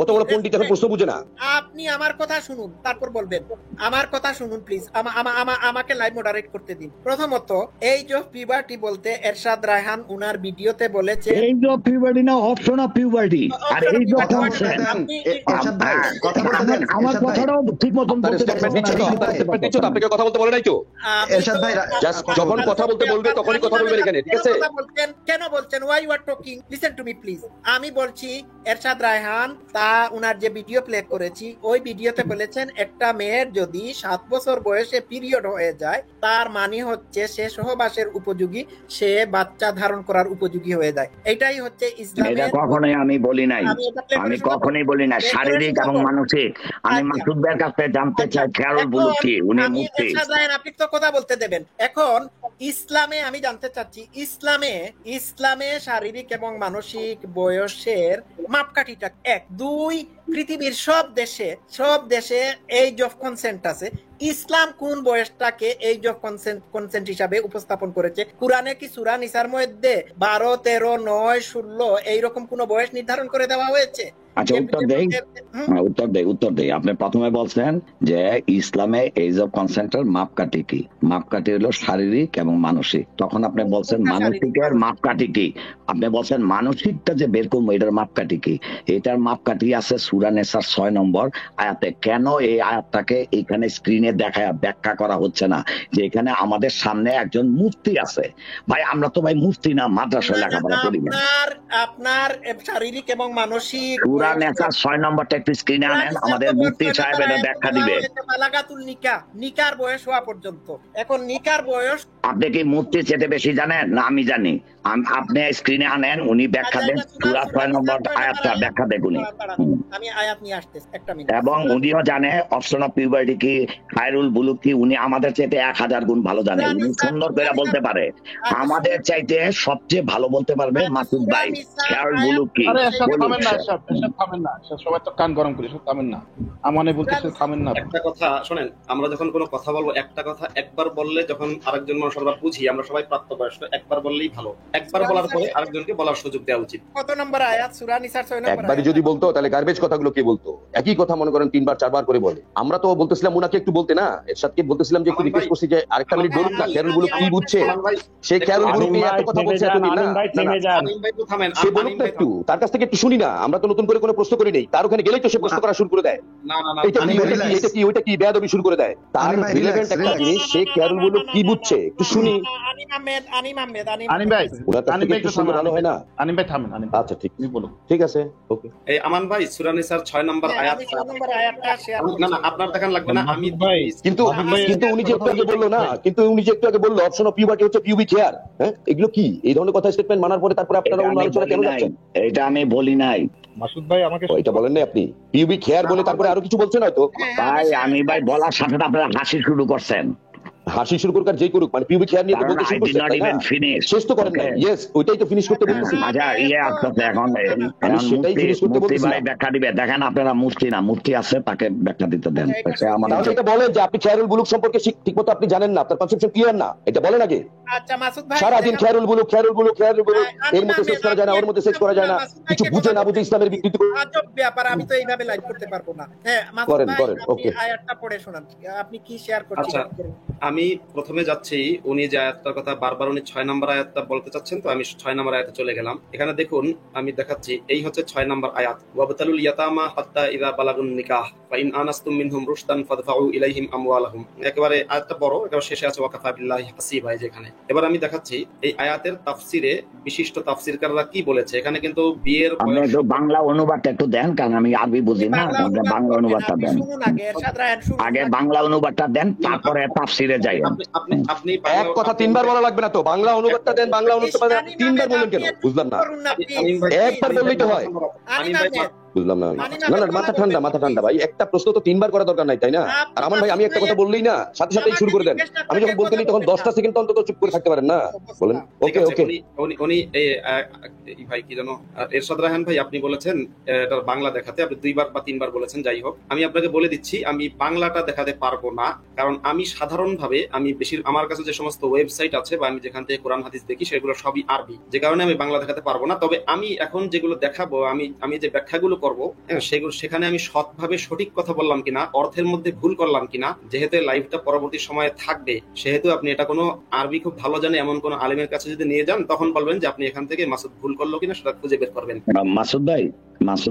কত বড় পণ্ডিত এখন প্রশ্ন বুঝে না। আপনি আমার কথা শুনুন, তারপর বলবেন। আমার কথা শুনুন প্লিজ, আমাকে লাইভ মডারেট করতে দিন। প্রথমত এইজ অফ পিউবার্টি বলতে এরশাদ রায়হান উনার ভিডিওতে বলেছে এইজ অফ পিউবার্টি না অপশন অফ পিউবার্টি। আর এইজ অফ কনসেন্ট এরশাদ ভাই কথা বলতে দেন। আমার কথাটাও ঠিক মতন বলতে পারছেন। আপনাকে কথা বলতে বলে নাই তো? এরশাদ ভাই জাস্ট যখন কথা বলতে বলবে তখনই কথা বলবেন এখানে, ঠিক আছে? কেন বলছেন? Why you are talking? Listen to me please. আমি বলছি এরশাদ রায়হান উনার যে ভিডিও প্লে করেছি ওই ভিডিওতে বলেছেন একটা মেয়ের যদি 7 বছর বয়সে পিরিয়ড হয়ে যায় তার মানে হচ্ছে সে সহবাসের উপযোগী, সে বাচ্চা ধারণ করার উপযোগী হয়ে যায়। এটাই হচ্ছে ইসলামের। এটা কখনোই আমি বলি নাই, আমি কখনোই বলি না। শারীরিক এবং মানসিক। আমি মাসুদ ভাইয়ের কাছে জানতে চাই খেয়াল বলুন কি উনি মুফতি। আপনি তো কথা বলতে দেবেন। এখন ইসলামে আমি জানতে চাচ্ছি, ইসলামে শারীরিক এবং মানসিক বয়সের মাপকাঠিটা 1 2 পৃথিবীর সব দেশে এইজ অফ কনসেন্ট আছে। ইসলাম কোন বয়সটাকে এইজ অফ কনসেন্ট হিসাবে উপস্থাপন করেছে? কুরআনে কি সূরা নিসার মধ্যে 12 13 9 16 এইরকম কোন বয়স নির্ধারণ করে দেওয়া হয়েছে? আচ্ছা উত্তর দেই। আপনি প্রথমে বলছেন যে ইসলামে এইজ অফ কনসেন্টের মাপকাঠি কি? মাপকাঠি হলো শারীরিক এবং মানসিক। তখন আপনি বলছেন মানসিকের মাপকাঠি কি? আপনি বলছেন মানসিকটা যে বের করবো এটার মাপকাঠি কি? এটার মাপকাঠি আছে সূরা নিসার 6 নম্বর আয়াতে। কেন এই আয়াতটাকে এখানে স্ক্রিনে ব্যাখ্যা করা হচ্ছে না? যে এখানে আমাদের সামনে একজন মুফতি আছে। ভাই আমরা তো ভাই মুফতি না, মাদ্রাসায় লেখাপড়া করি না। আপনার শারীরিক এবং মানসিক সূরা নিসার 6 নম্বরটা একটু স্ক্রিনে আনেন, আমাদের মুফতি সাহেব এটা ব্যাখ্যা দিবে। বালাগাতুল নিকার বয়স হওয়া পর্যন্ত। এখন নিকার বয়স আপনি কি মুফতি চেয়ে বেশি জানেন না আমি জানি? আপনি স্ক্রিনে আনেন, উনি ব্যাখ্যা দেন সূরা 6 নম্বর আয়াতটা ব্যাখ্যা দেন উনি। আমি আয়াত নিয়ে আসতেছি, একটা মিনিট। এবং উনিও জানে অপশন অফ পিউবার্টি কি, খায়রুল বুলুক কি। উনি আমাদের চাইতে 1000 গুণ ভালো জানে। উনি সুন্দর করে বলতে পারে, আমাদের চাইতে সবচেয়ে ভালো বলতে পারবে মাসুদ ভাই খায়রুল বুলুক কি। থামেন না, সবাই তো কান গরম করি, সব থামেন না। আমানে বলতেছে থামেন না। একটা কথা শুনেন, আমরা যখন কোনো কথা বলবো একটা কথা একবার বললে যখন আরেকজন মানুষ আমরা বুঝি, আমরা সবাই প্রাপ্তবয়স্ক, একবার বললেই ভালো। একবার বলার পরে আরেকজনকে বলার সুযোগ দেওয়া উচিত। কত নম্বর আয়াত? সূরা নিসার 6 নম্বর। একবারই যদি বলতো তাহলে গার্বেজ কথাগুলো কে বলতো? একই কথা মনে করেন 3 বার 4 বার করে বলে। আমরা তো বলতেছিলাম উনাকে একটু বলতে না, এরশাদকে বলতেছিলাম যে একটু রিকোয়েস্ট করছি যে আরেকটা মিনিট বলুন না, খেয়ারুল বুলুক কি বুঝছে? সেই খেয়ারুল বুলুক নিয়ে এত কথা বলছে এতদিন না। সে বলুক তো একটু, তার কাছ থেকে একটু শুনি না। আমরা তো নতুন করে কোনো প্রশ্ন করি নেই, তার ওখানে গেলেই তো সে প্রশ্ন করা শুরু করে দেয়। এটা কি বেয়াদবি শুরু করে দেয়। তার রিলেভেন্ট একটা জিনিস, সে খেয়ারুল বুলুক কি বুঝছে একটু শুনি। আনিম আহমেদ আনিম ভাই ওনার কাছ থেকে একটু শুনলে ভালো হয় না? আনিম ভাই থামেন, আনিম আচ্ছা ঠিক আছে, ওকে। এই আমান ভাই সূরা নিসার 6 নম্বর আয়াত, না না আপনার দেখান লাগবে না, আমি কিন্তু উনি যে একটু আগে বললো না, অপশন অফ পিউবার্টি হচ্ছে পিউবিক হেয়ার, হ্যাঁ এগুলো কি এই ধরনের কথা স্টেটমেন্ট মানার পরে তারপরে আপনারা অন্য আলোচনা কেন যাচ্ছেন? এটা আমি বলি নাই মাসুদ ভাই, আমাকে এটা বলেন নাই আপনি, পিউবিক হেয়ার বলে তারপরে আরো কিছু বলছেন হয়তো। ভাই আমি ভাই বলার সাথে আপনারা হাসি শুরু করছেন। হাসি শুরু করুক আর যেই করুক, মানে পিউবিক হেয়ার নিয়ে তো বলতে শুরু করছেন, শেষ তো করেন না। ইয়েস, ওইটাই তো ফিনিশ করতে বলতেছি। আচ্ছা আসছে এখন সেটাই ফিনিশ করতে বলতেছি। ভাই ব্যাখ্যা দিবে, দেখেন আপনারা মুফতি না, মুফতি আছে তাকে ব্যাখ্যা দিতে দেন। তাহলে এটা বলেন যে আপনি খেয়ারুল বুলুক সম্পর্কে ঠিকমতো আপনি জানেন না, আপনার কনসেপশন ক্লিয়ার না, এটা বলেন আগে। আচ্ছা মাসুদ ভাই, সারাদিন খেয়ারুল বুলুক এর মধ্যে শেষ করা যায় না, ওর মধ্যে শেষ করা যায় না, কিছু বুঝে না বুঝে ইসলামের বিকৃতি আজব ব্যাপার, আমি তো এইভাবে লাইভ করতে পারবো না। হ্যাঁ মাসুদ ভাই, আপনি আয়াতটা পড়ে শোনান, আপনি কি শেয়ার করছেন? আমি প্রথমে যাচ্ছি, উনি যে আয়াতটার কথা বারবার উনি 6 নম্বর আয়াতটা বলতে চাচ্ছেন, তো আমি 6 নম্বর আয়াতে চলে গেলাম। এখানে দেখুন আমি দেখাচ্ছি, এই হচ্ছে 6 নম্বর আয়াত, ওয়াবতালুল ইয়াতামা হাত্তা ইযা বালাগুন নিকাহ ফা ইন আনাসতুম মিনহুম রুশদান ফাদফাউ ইলাইহিম আমওয়ালাহুম। একেবারে আয়াতটা বড়, একেবারে শেষে আছে ওয়াকাফা বিল্লাহি হাসিবা। যেখানে এবার আমি দেখাচ্ছি এই আয়াতের তাফসিরে বিশিষ্ট তাফসীরকাররা কি বলেছে। এখানে কিন্তু বিয়ের বয়স, বাংলা অনুবাদটা একটু দেন, কারণ আমি আরবি বুঝি না, বাংলা অনুবাদটা দেন আগে, বাংলা অনুবাদটা দেন, তারপরে তাফসিরে যাই। আপনি এক কথা 3 বার বলা লাগবে না তো, বাংলা অনুবাদটা দেন, বাংলা অনুবাদটা 3 বার বলেন কেন? বুঝলাম না, একবার বললেই তো হয়। বুঝলাম না, না না মাথা ঠান্ডা ভাই, একটা প্রশ্ন তো 3 বার করা দরকার নাই, তাই না? আর আমার ভাই আমি একটা কথা বললেই না সাথে সাথেই শুরু করে দেন, আমি যখন বলতে নিই তখন 10টা সেকেন্ড অন্তত চুপ করে থাকতে পারেন না, বলেন। ওকে উনি এই ভাই কি জানো এরশাদ রায়হান ভাই, আপনি বলেছেন এটা বাংলা দেখাতে, আপনি 2 বার বা 3 বার বলেছেন, যাই হোক আমি আপনাকে বলে দিচ্ছি আমি বাংলাটা দেখাতে পারবো না, কারণ আমি সাধারণভাবে আমার কাছে যে সমস্ত ওয়েবসাইট আছে বা আমি যেখান থেকে কোরআন হাদিস দেখি সেগুলো সবই আরবি, যে কারণে আমি বাংলা দেখাতে পারবো না। তবে আমি এখন যেগুলো দেখাবো, আমি যে ব্যাখ্যাগুলো করবো সেখানে আমি সৎভাবে সঠিক কথা বললাম কিনা, অর্থের মধ্যে ভুল করলাম কিনা, যেহেতু লাইভটা পরবর্তী সময়ে থাকবে সেহেতু আপনি এটা কোনো আরবি খুব ভালো জানে এমন কোন আলেমের কাছে যদি নিয়ে যান, তখন বলবেন যে আপনি এখান থেকে মাসুদ ভুল করলো কিনা সেটা খুঁজে বের করবেন। মাসুদ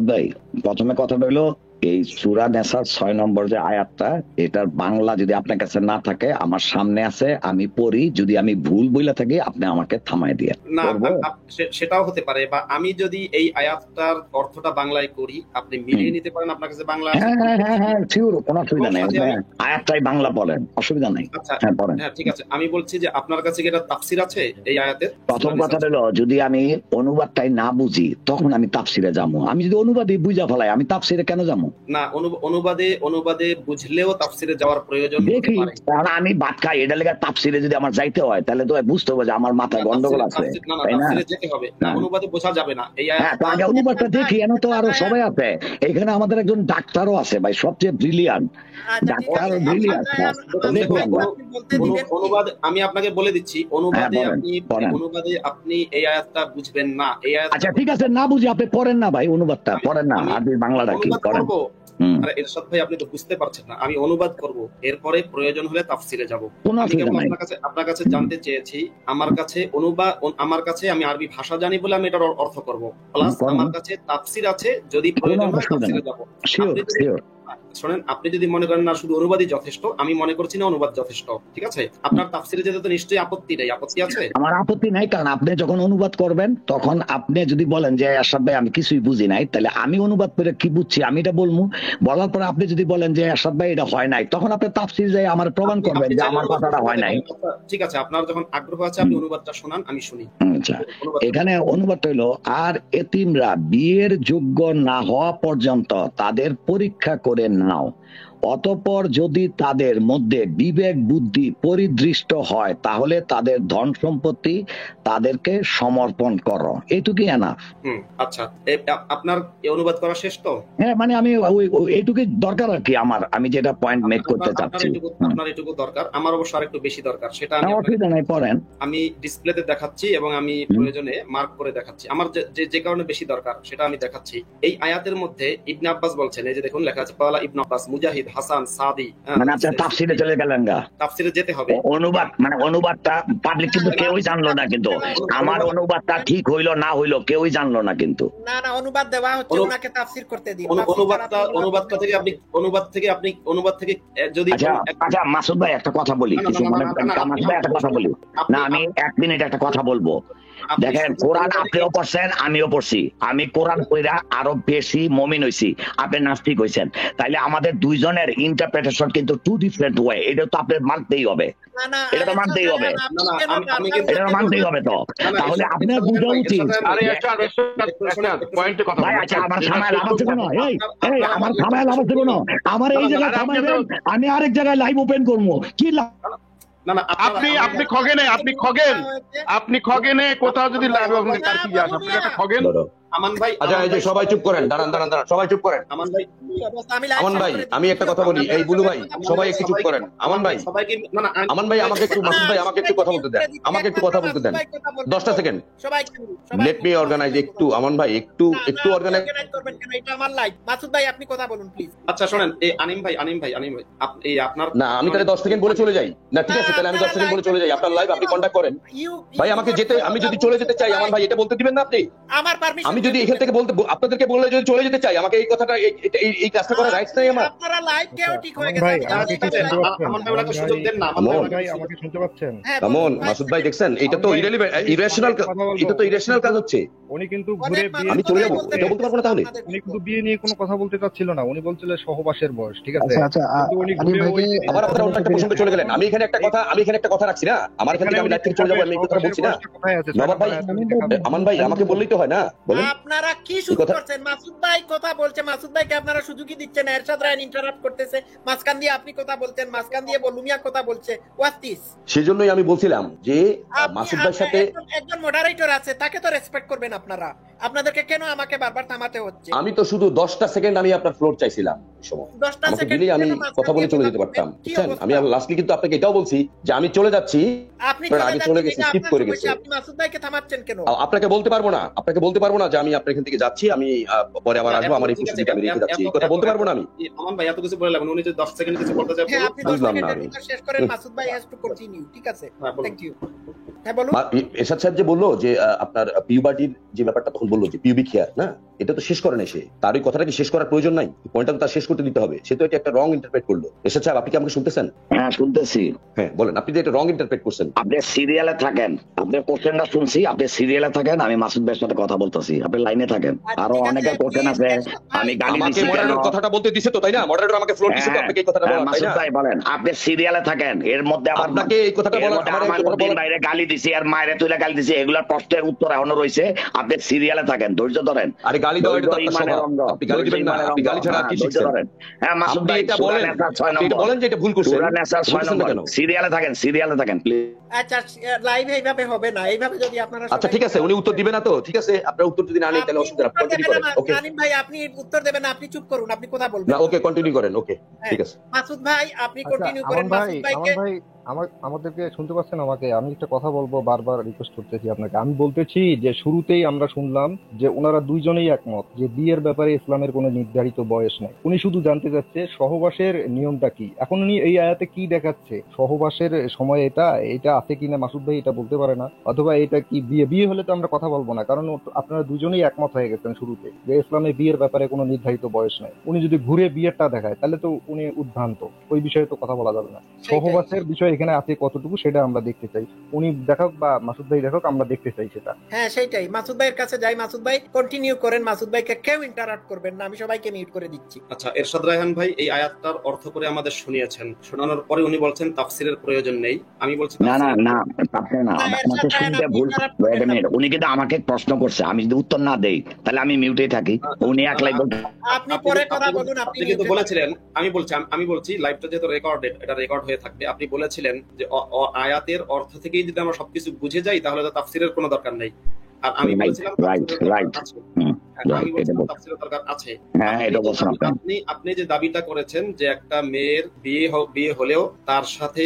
ভাই প্রথমে কথা হলো, এই সূরা নিসার 6 নম্বর যে আয়াতটা, এটার বাংলা যদি আপনার কাছে না থাকে আমার সামনে আছে, আমি পড়ি, যদি আমি ভুল বইলা থাকি আপনি আমাকে থামায় দিয়ে। না সেটাও হতে পারে, বা আমি যদি এই আয়াতটার অর্থটা বাংলায় করি আপনি মিলিয়ে নিতে পারেন, আপনার কাছে বাংলা আছে। হ্যাঁ শিওর, কোনো অসুবিধা নেই, আয়াতটাই বাংলা বলেন, অসুবিধা নাই। আচ্ছা হ্যাঁ ঠিক আছে, আমি বলছি যে আপনার কাছে কি এটা তাফসীর আছে এই আয়াতের? প্রথম কথা হলো, যদি আমি অনুবাদটাই না বুঝি তখন আমি তাফসীরে যাবো, আমি যদি অনুবাদই বুঝা ফেলাই আমি তাফসীরে কেন যাবো? না অনুবাদে বুঝলেও তাফসীরে যাওয়ার প্রয়োজন দেখি, কারণ আমি ভাত খাই, এটা লেগে তাফসীরে যদি আমার যাইতে হয় তাহলে তো বুঝতে হবে যে আমার মাথায় গন্ডগোল আছে, তাই না? যেতে হবে না, অনুবাদে বোঝা যাবে না। এই তো আগে অনুবাদটা দেখি, এনে তো আরো সবাই আছে, এখানে আমাদের একজন ডাক্তারও আছে ভাই, সবচেয়ে ব্রিলিয়ান্ট ডাক্তার, ব্রিলিয়ান্ট। অনুবাদ আমি আপনাকে বলে দিচ্ছি, অনুবাদে আপনি এই আয়াতটা বুঝবেন না। এই আয়াত, আচ্ছা ঠিক আছে, না বুঝি আপনি পড়েন না ভাই, অনুবাদটা পড়েন না, আরবি বাংলাটা কি পড়েন। আরে এরশাদ ভাই আপনি তো বুঝতে পারছেন না, আমি অনুবাদ করব, এরপরে প্রয়োজন হলে তাফসীরে যাব। আপনার কাছে জানতে চেয়েছি, আমার কাছে আমি আরবি ভাষা জানি বলে আমি এটার অর্থ করব, প্লাস আমার কাছে তাফসীর আছে, যদি প্রয়োজন হয় তাফসীরে যাব। শোনেন, আপনি যদি মনে করেন না শুধু অনুবাদই যথেষ্ট, আমি মনে করছি না অনুবাদ যথেষ্ট, ঠিক আছে? আপনার তাফসীরে যেতে তো নিশ্চয়ই আপত্তি নেই, আপত্তি আছে? আমার আপত্তি নাই, কারণ আপনি যখন অনুবাদ করবেন তখন আপনি যদি বলেন যে আশরাফ ভাই আমি কিছুই বুঝি নাই, তাহলে আমি অনুবাদ করে কি বুঝছি আমি এটা বলবো, বলার পরে আপনি যদি বলেন যে আশরাফ ভাই এটা হয় নাই, তখন আপনি তাফসীর যাই আমার প্রমাণ করবেন যে আমার কথাটা হয় নাই। ঠিক আছে, আপনার যখন আগ্রহ আছে আপনি অনুবাদটা শোনান, আমি শুনি। আচ্ছা, এখানে অনুবাদ হইলো, আর এতিমরা বিয়ের যোগ্য না হওয়া পর্যন্ত তাদের পরীক্ষা করে নাও, অতঃপর যদি তাদের মধ্যে বিবেক বুদ্ধি পরিদৃষ্ট হয় তাহলে তাদের ধন সম্পত্তি তাদেরকে সমর্পণ করো, এইটুকুই না? আচ্ছা, আপনার অনুবাদ করা শেষ তো? হ্যাঁ, মানে আমি এইটুকুই দরকার আর কি, আমি যেটা পয়েন্ট মেক করতে চাচ্ছি। আপনার এটুকু দরকার, আমার অবশ্য আরেকটু বেশি দরকার, সেটা আমি ডিসপ্লেতে দেখাচ্ছি এবং আমি প্রয়োজনে মার্ক করে দেখাচ্ছি। আমার যে কারণে বেশি দরকার সেটা আমি দেখাচ্ছি। এই আয়াতের মধ্যে ইবনে আব্বাস বলছেন, এই যে দেখুন লেখা আছে ক্বালা ইবনে আব্বাস, মুজাহিদ, হাসান, সাদি, মানে আপনি তাফসীরে চলে গেলেন গা, তাফসীরে যেতে হবে। অনুবাদটা পাবলিক কিন্তু কেউই জানলো না, কিন্তু আমার অনুবাদটা ঠিক হইলো না হইলো কেউই জানলো না, কিন্তু না অনুবাদ দেওয়া হচ্ছে, ওনাকে তাফসীর করতে দিন। অনুবাদ থেকে যদি আচ্ছা মাসুদ ভাই একটা কথা বলি, কিছু মনে করেন না, মাসুদ ভাই একটা কথা বলি না, আমি 1 মিনিট একটা কথা বলবো। দেখেন কোরআন আপনিও পড়ছেন আমিও পড়ছি, আমি কোরআন পড়া আরো বেশি মুমিন হইছি, আপনি নাস্তিক হইছেন, তাইলে আমাদের দুইজনের ইন্টারপ্রিটেশন কিন্তু টু ডিফারেন্ট ওয়ে, এটা তো আপনার মানতেই হবে, এটা তো মানতেই হবে, এটা মানতেই হবে। তো তাহলে আপনার বোঝা উচিত ভাই, আচ্ছা আমার সময় লাভ হচ্ছে কোনো, এই আমার সময় লাভ হচ্ছে কোনো, আমার এই জায়গায় থামাইবেন, আমি আরেক জায়গায় লাইভ ওপেন করবো, কি লাভ? আপনি খগেনে কোথাও যদি লাইভ তার কি আসে, আপনি একটা খগেন। আমান ভাই, আচ্ছা এই যে সবাই চুপ করেন, দাঁড়ান, সবাই চুপ করেন। আমান ভাই আমি একটা কথা বলি, এই বুলু ভাই সবাই একটু চুপ করেন। আমান ভাই আমাকে একটু, মাসুদ ভাই আমাকে একটু কথা বলতে দেন, 10টা সেকেন্ড, লেট মি অর্গানাইজ একটু। আমান ভাই একটু অর্গানাইজ করবেন কেন? এটা আমার লাইভ। মাসুদ ভাই আপনি কথা বলুন প্লিজ। আচ্ছা শুনেন, এই আনিম ভাই এই আপনার না, আমি তাহলে 10 সেকেন্ড বলে চলে যাই না? ঠিক আছে, তাহলে আমি 10 সেকেন্ড বলে চলে যাই, আপনার লাইভ আপনি কন্টাক্ট করেন। ভাই আমাকে যেতে, আমি যদি চলে যেতে চাই, আমান ভাই এটা বলতে দিবেন না আপনি? আমার পারমিশন, আমি যদি এখান থেকে বলতে, আপনাদেরকে বললে যদি চলে যেতে চাই, আমাকে এই কথাটা, এই কাজটা করার রাইটস নাই আমার? আপনারা লাইভ কেউ ঠিক হয়ে গেছে। ভাই আমাকে কি শুনতে পাচ্ছেন? আমান ভাই ওনাকে সুযোগ দেন না। ভাই আমাকে শুনতে পাচ্ছেন? কেমন মাসুদ ভাই দেখছেন, এটা তো ইরেশনাল, এটা তো ইরেশনাল কাজ হচ্ছে। উনি কিন্তু ঘুরে বিয়ে, আমি চলে যাবো এটা বলতে পারবো না? তাহলে উনি কিন্তু বিয়ে নিয়ে কোনো কথা বলতে চাচ্ছিল না, উনি বলছিলেন সহবাসের বয়স, ঠিক আছে? আচ্ছা কিন্তু উনি ঘুরে আবার আপনারা অন্য একটা প্রসঙ্গে চলে গেলেন। আমি এখানে একটা কথা রাখছি না, আমার এখান থেকে আমি লাইভ থেকে চলে যাবো, আমি এই কথা বলছি না। নবাব ভাই, আমান ভাই আমাকে বললেই তো হয় না? বলেন আপনারা কি শুরু করছেন? মাসুদ ভাই কথা বলছে, মাসুদ ভাইকে আপনারা সুযোগই দিচ্ছেন না, এরশাদ রায়হান ইন্টারাপ্ট করতেছে, মাঝখান দিয়ে আপনি কথা বলতেন, মাঝখান দিয়ে বলুমিয়া কথা বলছে, হোয়াট দিস? সেজন্যই আমি বলছিলাম যে মাসুদ ভাইয়ের সাথে একজন মডারেটর আছে, তাকে তো রেসপেক্ট করবেন আপনারা, আপনাদেরকে কেন আমাকে বারবার থামাতে হচ্ছে? আমি তো শুধু 10টা সেকেন্ড আমি আপনার ফ্লোর চাইছিলাম, এই সময় 10টা আমাকে সেকেন্ড দিলেই আমি কথা বলে চলে যেতে পারতাম, বুঝছেন? আমি লাস্টলি কিন্তু আপনাকে এটাও বলছি যে আমি চলে যাচ্ছি, আপনি আগে চলে গেছি, স্কিপ করে গেছি। আপনি মাসুদ ভাইকে থামাচ্ছেন কেন? আপনাকে বলতে পারবো না যে আমি আপনার এখান থেকে যাচ্ছি, আমি পরে আবার আসবো, আমার এই প্রস্তুতিটা আমি রেখে যাচ্ছি, এই কথা বলতে পারবো না আমি। আমান ভাই এত কিছু বলে লাগবে, উনি যদি 10 সেকেন্ড কিছু বলতে চায় হ্যাঁ, আপনি 10 বুঝলাম না সেকেন্ডের আমি। ভিতর শেষ করেন, মাসুদ ভাই হ্যাজ টু কন্টিনিউ, ঠিক আছে? Thank you. হ্যাঁ বলুন। এরশাদ সাহেব যে বললো যে আপনার পিউবার্টির যে ব্যাপারটা তখন বললো যে পিউবিক হেয়ার, না এটা তো শেষ করে নাই সে, তার ওই কথাটা কি শেষ করার প্রয়োজন নাই? পয়েন্টটা তো তার শেষ করতে দিতে হবে, সে তো এটা একটা রং ইন্টারপ্রেট করলো। এরশাদ সাহেব আপনি কি আমাকে শুনতেছেন? হ্যাঁ শুনতেছি। হ্যাঁ বলেন, আপনি যে এটা রং ইন্টারপ্রেট করছেন। আপনি সিরিয়ালে থাকেন, আপনার কোশ্চেনটা শুনছি, আপনি সিরিয়ালে থাকেন, আমি মাসুদ ভাইয়ের সাথে কথা বলতেছি, আপনি লাইনে থাকেন। আরো অনেকের কোশ্চেন আছে, আমি গালি দিচ্ছি। মডারেটর কথাটা বলতে দিছে তো, তাই না? মডারেটর আমাকে ফ্লোর দিছে তো, আপনাকে এই কথাটা বলা, তাই মাসুদ না? ভাই বলেন, আপনি সিরিয়ালে থাকেন, এর মধ্যে আবার আপনাকে এই কথাটা বলা, আমার বাইরে গালি দিছি আর মায়েরে তুইলা গালি দিছি, এগুলার প্রশ্নের উত্তর এখনো রয়েছে। আপনি সিরিয়ালে থাকেন, ধৈর্য ধরেন। আরে গালি দেওয়া এটা তো আপনার স্বভাব, আপনি গালি দিবেন না, আপনি গালি ছাড়া কি শিখছেন? হ্যাঁ মাসুদ ভাই এটা বলেন, এটা বলেন যে এটা ভুল করছেন, সিরিয়ালে থাকেন প্লিজ। আচ্ছা লাইভ এইভাবে হবে না, এইভাবে যদি আপনারা আচ্ছা ঠিক আছে, উনি উত্তর দিবে না তো, ঠিক আছে, আপনার উত্তর যদি না নেই তাহলে অসুবিধা নেই, কন্টিনিউ করেন। ওকে আনিম ভাই আপনি উত্তর দেবেন না, আপনি চুপ করুন, আপনি কথা বলবেন না। ওকে কন্টিনিউ করেন, ওকে ঠিক আছে। মাসুদ ভাই আপনি কন্টিনিউ করেন। ভাই, মাসুদ ভাইকে ভাই আমাদেরকে শুনতে পাচ্ছেন? আমাকে আমি একটা কথা বলবো, বারবার রিকোয়েস্ট করতেছি আপনাকে। আমি বলতেছি যে শুরুতেই আমরা শুনলাম যে ওনারা দুইজনেই একমত যে বিয়ের ব্যাপারে ইসলামের কোনো নির্ধারিত বয়স নাই। উনি শুধু জানতে চাচ্ছে সহবাসের নিয়মটা কি। এখন উনি এই আয়াতে কি দেখাচ্ছে? সহবাসের সময় এটা আছে কিনা মাসুদ ভাই এটা বলতে পারে না, অথবা এটা কি বিয়ে হলে তো আমরা কথা বলবো না, কারণ আপনারা দুজনেই একমত হয়ে গেছেন শুরুতে যে ইসলামে বিয়ের ব্যাপারে কোনো নির্ধারিত বয়স নাই। উনি যদি ঘুরে বিয়েরটা দেখায় তাহলে তো উনি উদ্ভ্রান্ত, ওই বিষয়ে তো কথা বলা যাবে না। সহবাসের বিষয় এখানে আছে কতটুকু সেটা আমরা দেখতে চাই, উনি দেখাক বা মাসুদ ভাই দেখাক, আমরা দেখতে চাই সেটা। হ্যাঁ সেটাই, মাসুদ ভাইয়ের কাছে যাই। মাসুদ ভাই কন্টিনিউ করেন, মাসুদ ভাইকে কেউ ইন্টারাপ্ট করবেন না, আমি সবাইকে মিউট করে দিচ্ছি। আচ্ছা এরশাদ রায়হান ভাই এই আয়াতটার অর্থ করে আমাদের শুনিয়েছেন, শোনানোর পরে উনি বলছেন তাফসিরের প্রয়োজন নেই। আমি বলছি না তাফসির না, আমাকে শুনতে ভুল। ওয়েট আ মিনিট, উনি কিন্তু আমাকে প্রশ্ন করছে, আমি যদি উত্তর না দেই তাহলে আমি মিউটেই থাকি, উনি একলাই বলতে। আপনি পরে কথা বলুন। আপনি কিন্তু বলেছিলেন, আমি বলছি লাইভটা যেহেতু রেকর্ডেড, এটা রেকর্ড হয়ে থাকবে। আপনি বলেছিলেন যে আয়াতের অর্থ থেকেই যদি আমরা সবকিছু বুঝে যাই তাহলে তো তাফসিরের কোনো দরকার নেই। আর আমি বলেছিলাম তাফসিরের দরকার আছে। আপনি যে দাবিটা করেছেন যে একটা মেয়ের বিয়ে হলেও তার সাথে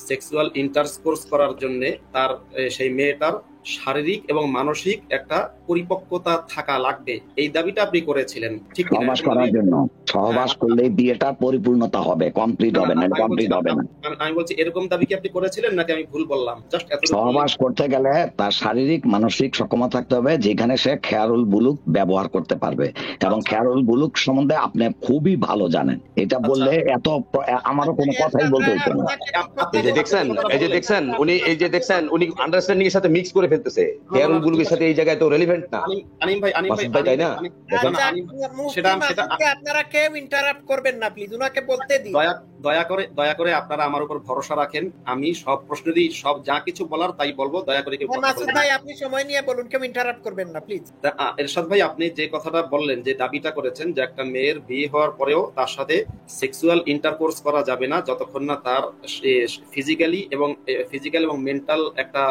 সেক্সুয়াল ইন্টারকোর্স করার জন্য তার সেই মেয়েটার শারীরিক এবং মানসিক একটা পরিপক্কতা থাকা লাগবে, এই দাবিটা আপনি করেছিলেন, ঠিক কি? সহবাস করার জন্য, সহবাস করলে বিয়েটা পরিপূর্ণতা হবে, কমপ্লিট হবে না, কমপ্লিট হবে না। আমি বলছি এরকম দাবি কি আপনি করেছিলেন নাকি আমি ভুল বললাম? জাস্ট এত সহবাস করতে গেলে তার শারীরিক মানসিক সক্ষমতা থাকতে হবে, যেখানে সে খেয়ারুল বুলুক ব্যবহার করতে পারবে, এবং খেয়ারুল বুলুক সম্বন্ধে আপনি খুবই ভালো জানেন। এটা বললে এত আমারও কোনো কথাই বলতে হতো না। এই যে দেখছেন উনি আন্ডারস্ট্যান্ডিং এর সাথে মিক্স করে ফেলতেছে। খেয়ারুল বুলুগের সাথে এই জায়গায় তো রেলিভেন্ট না আনিম ভাই মাসুদ ভাই, তাই না? আপনারা কেউ ইন্টারাপ্ট করবেন না প্লিজ, উনাকে বলতে দিন। দয়া করে আপনারা আমার উপর ভরসা রাখেন, আমি সব প্রশ্ন দিই, সব যা কিছু বলার তাই বলবো, দয়া করে কেউ মাসুদ ভাই আপনি সময় নিয়ে বলুন, কেউ ইন্টারাপ্ট করবেন না প্লিজ। এরশাদ ভাই আপনি যে কথাটা বললেন, যে দাবিটা করেছেন যে একটা মেয়ের বিয়ে হওয়ার পরেও তার সাথে সেক্সুয়াল ইন্টারকোর্স করা যাবে না যতক্ষণ না তার ফিজিক্যাল এবং মেন্টাল একটা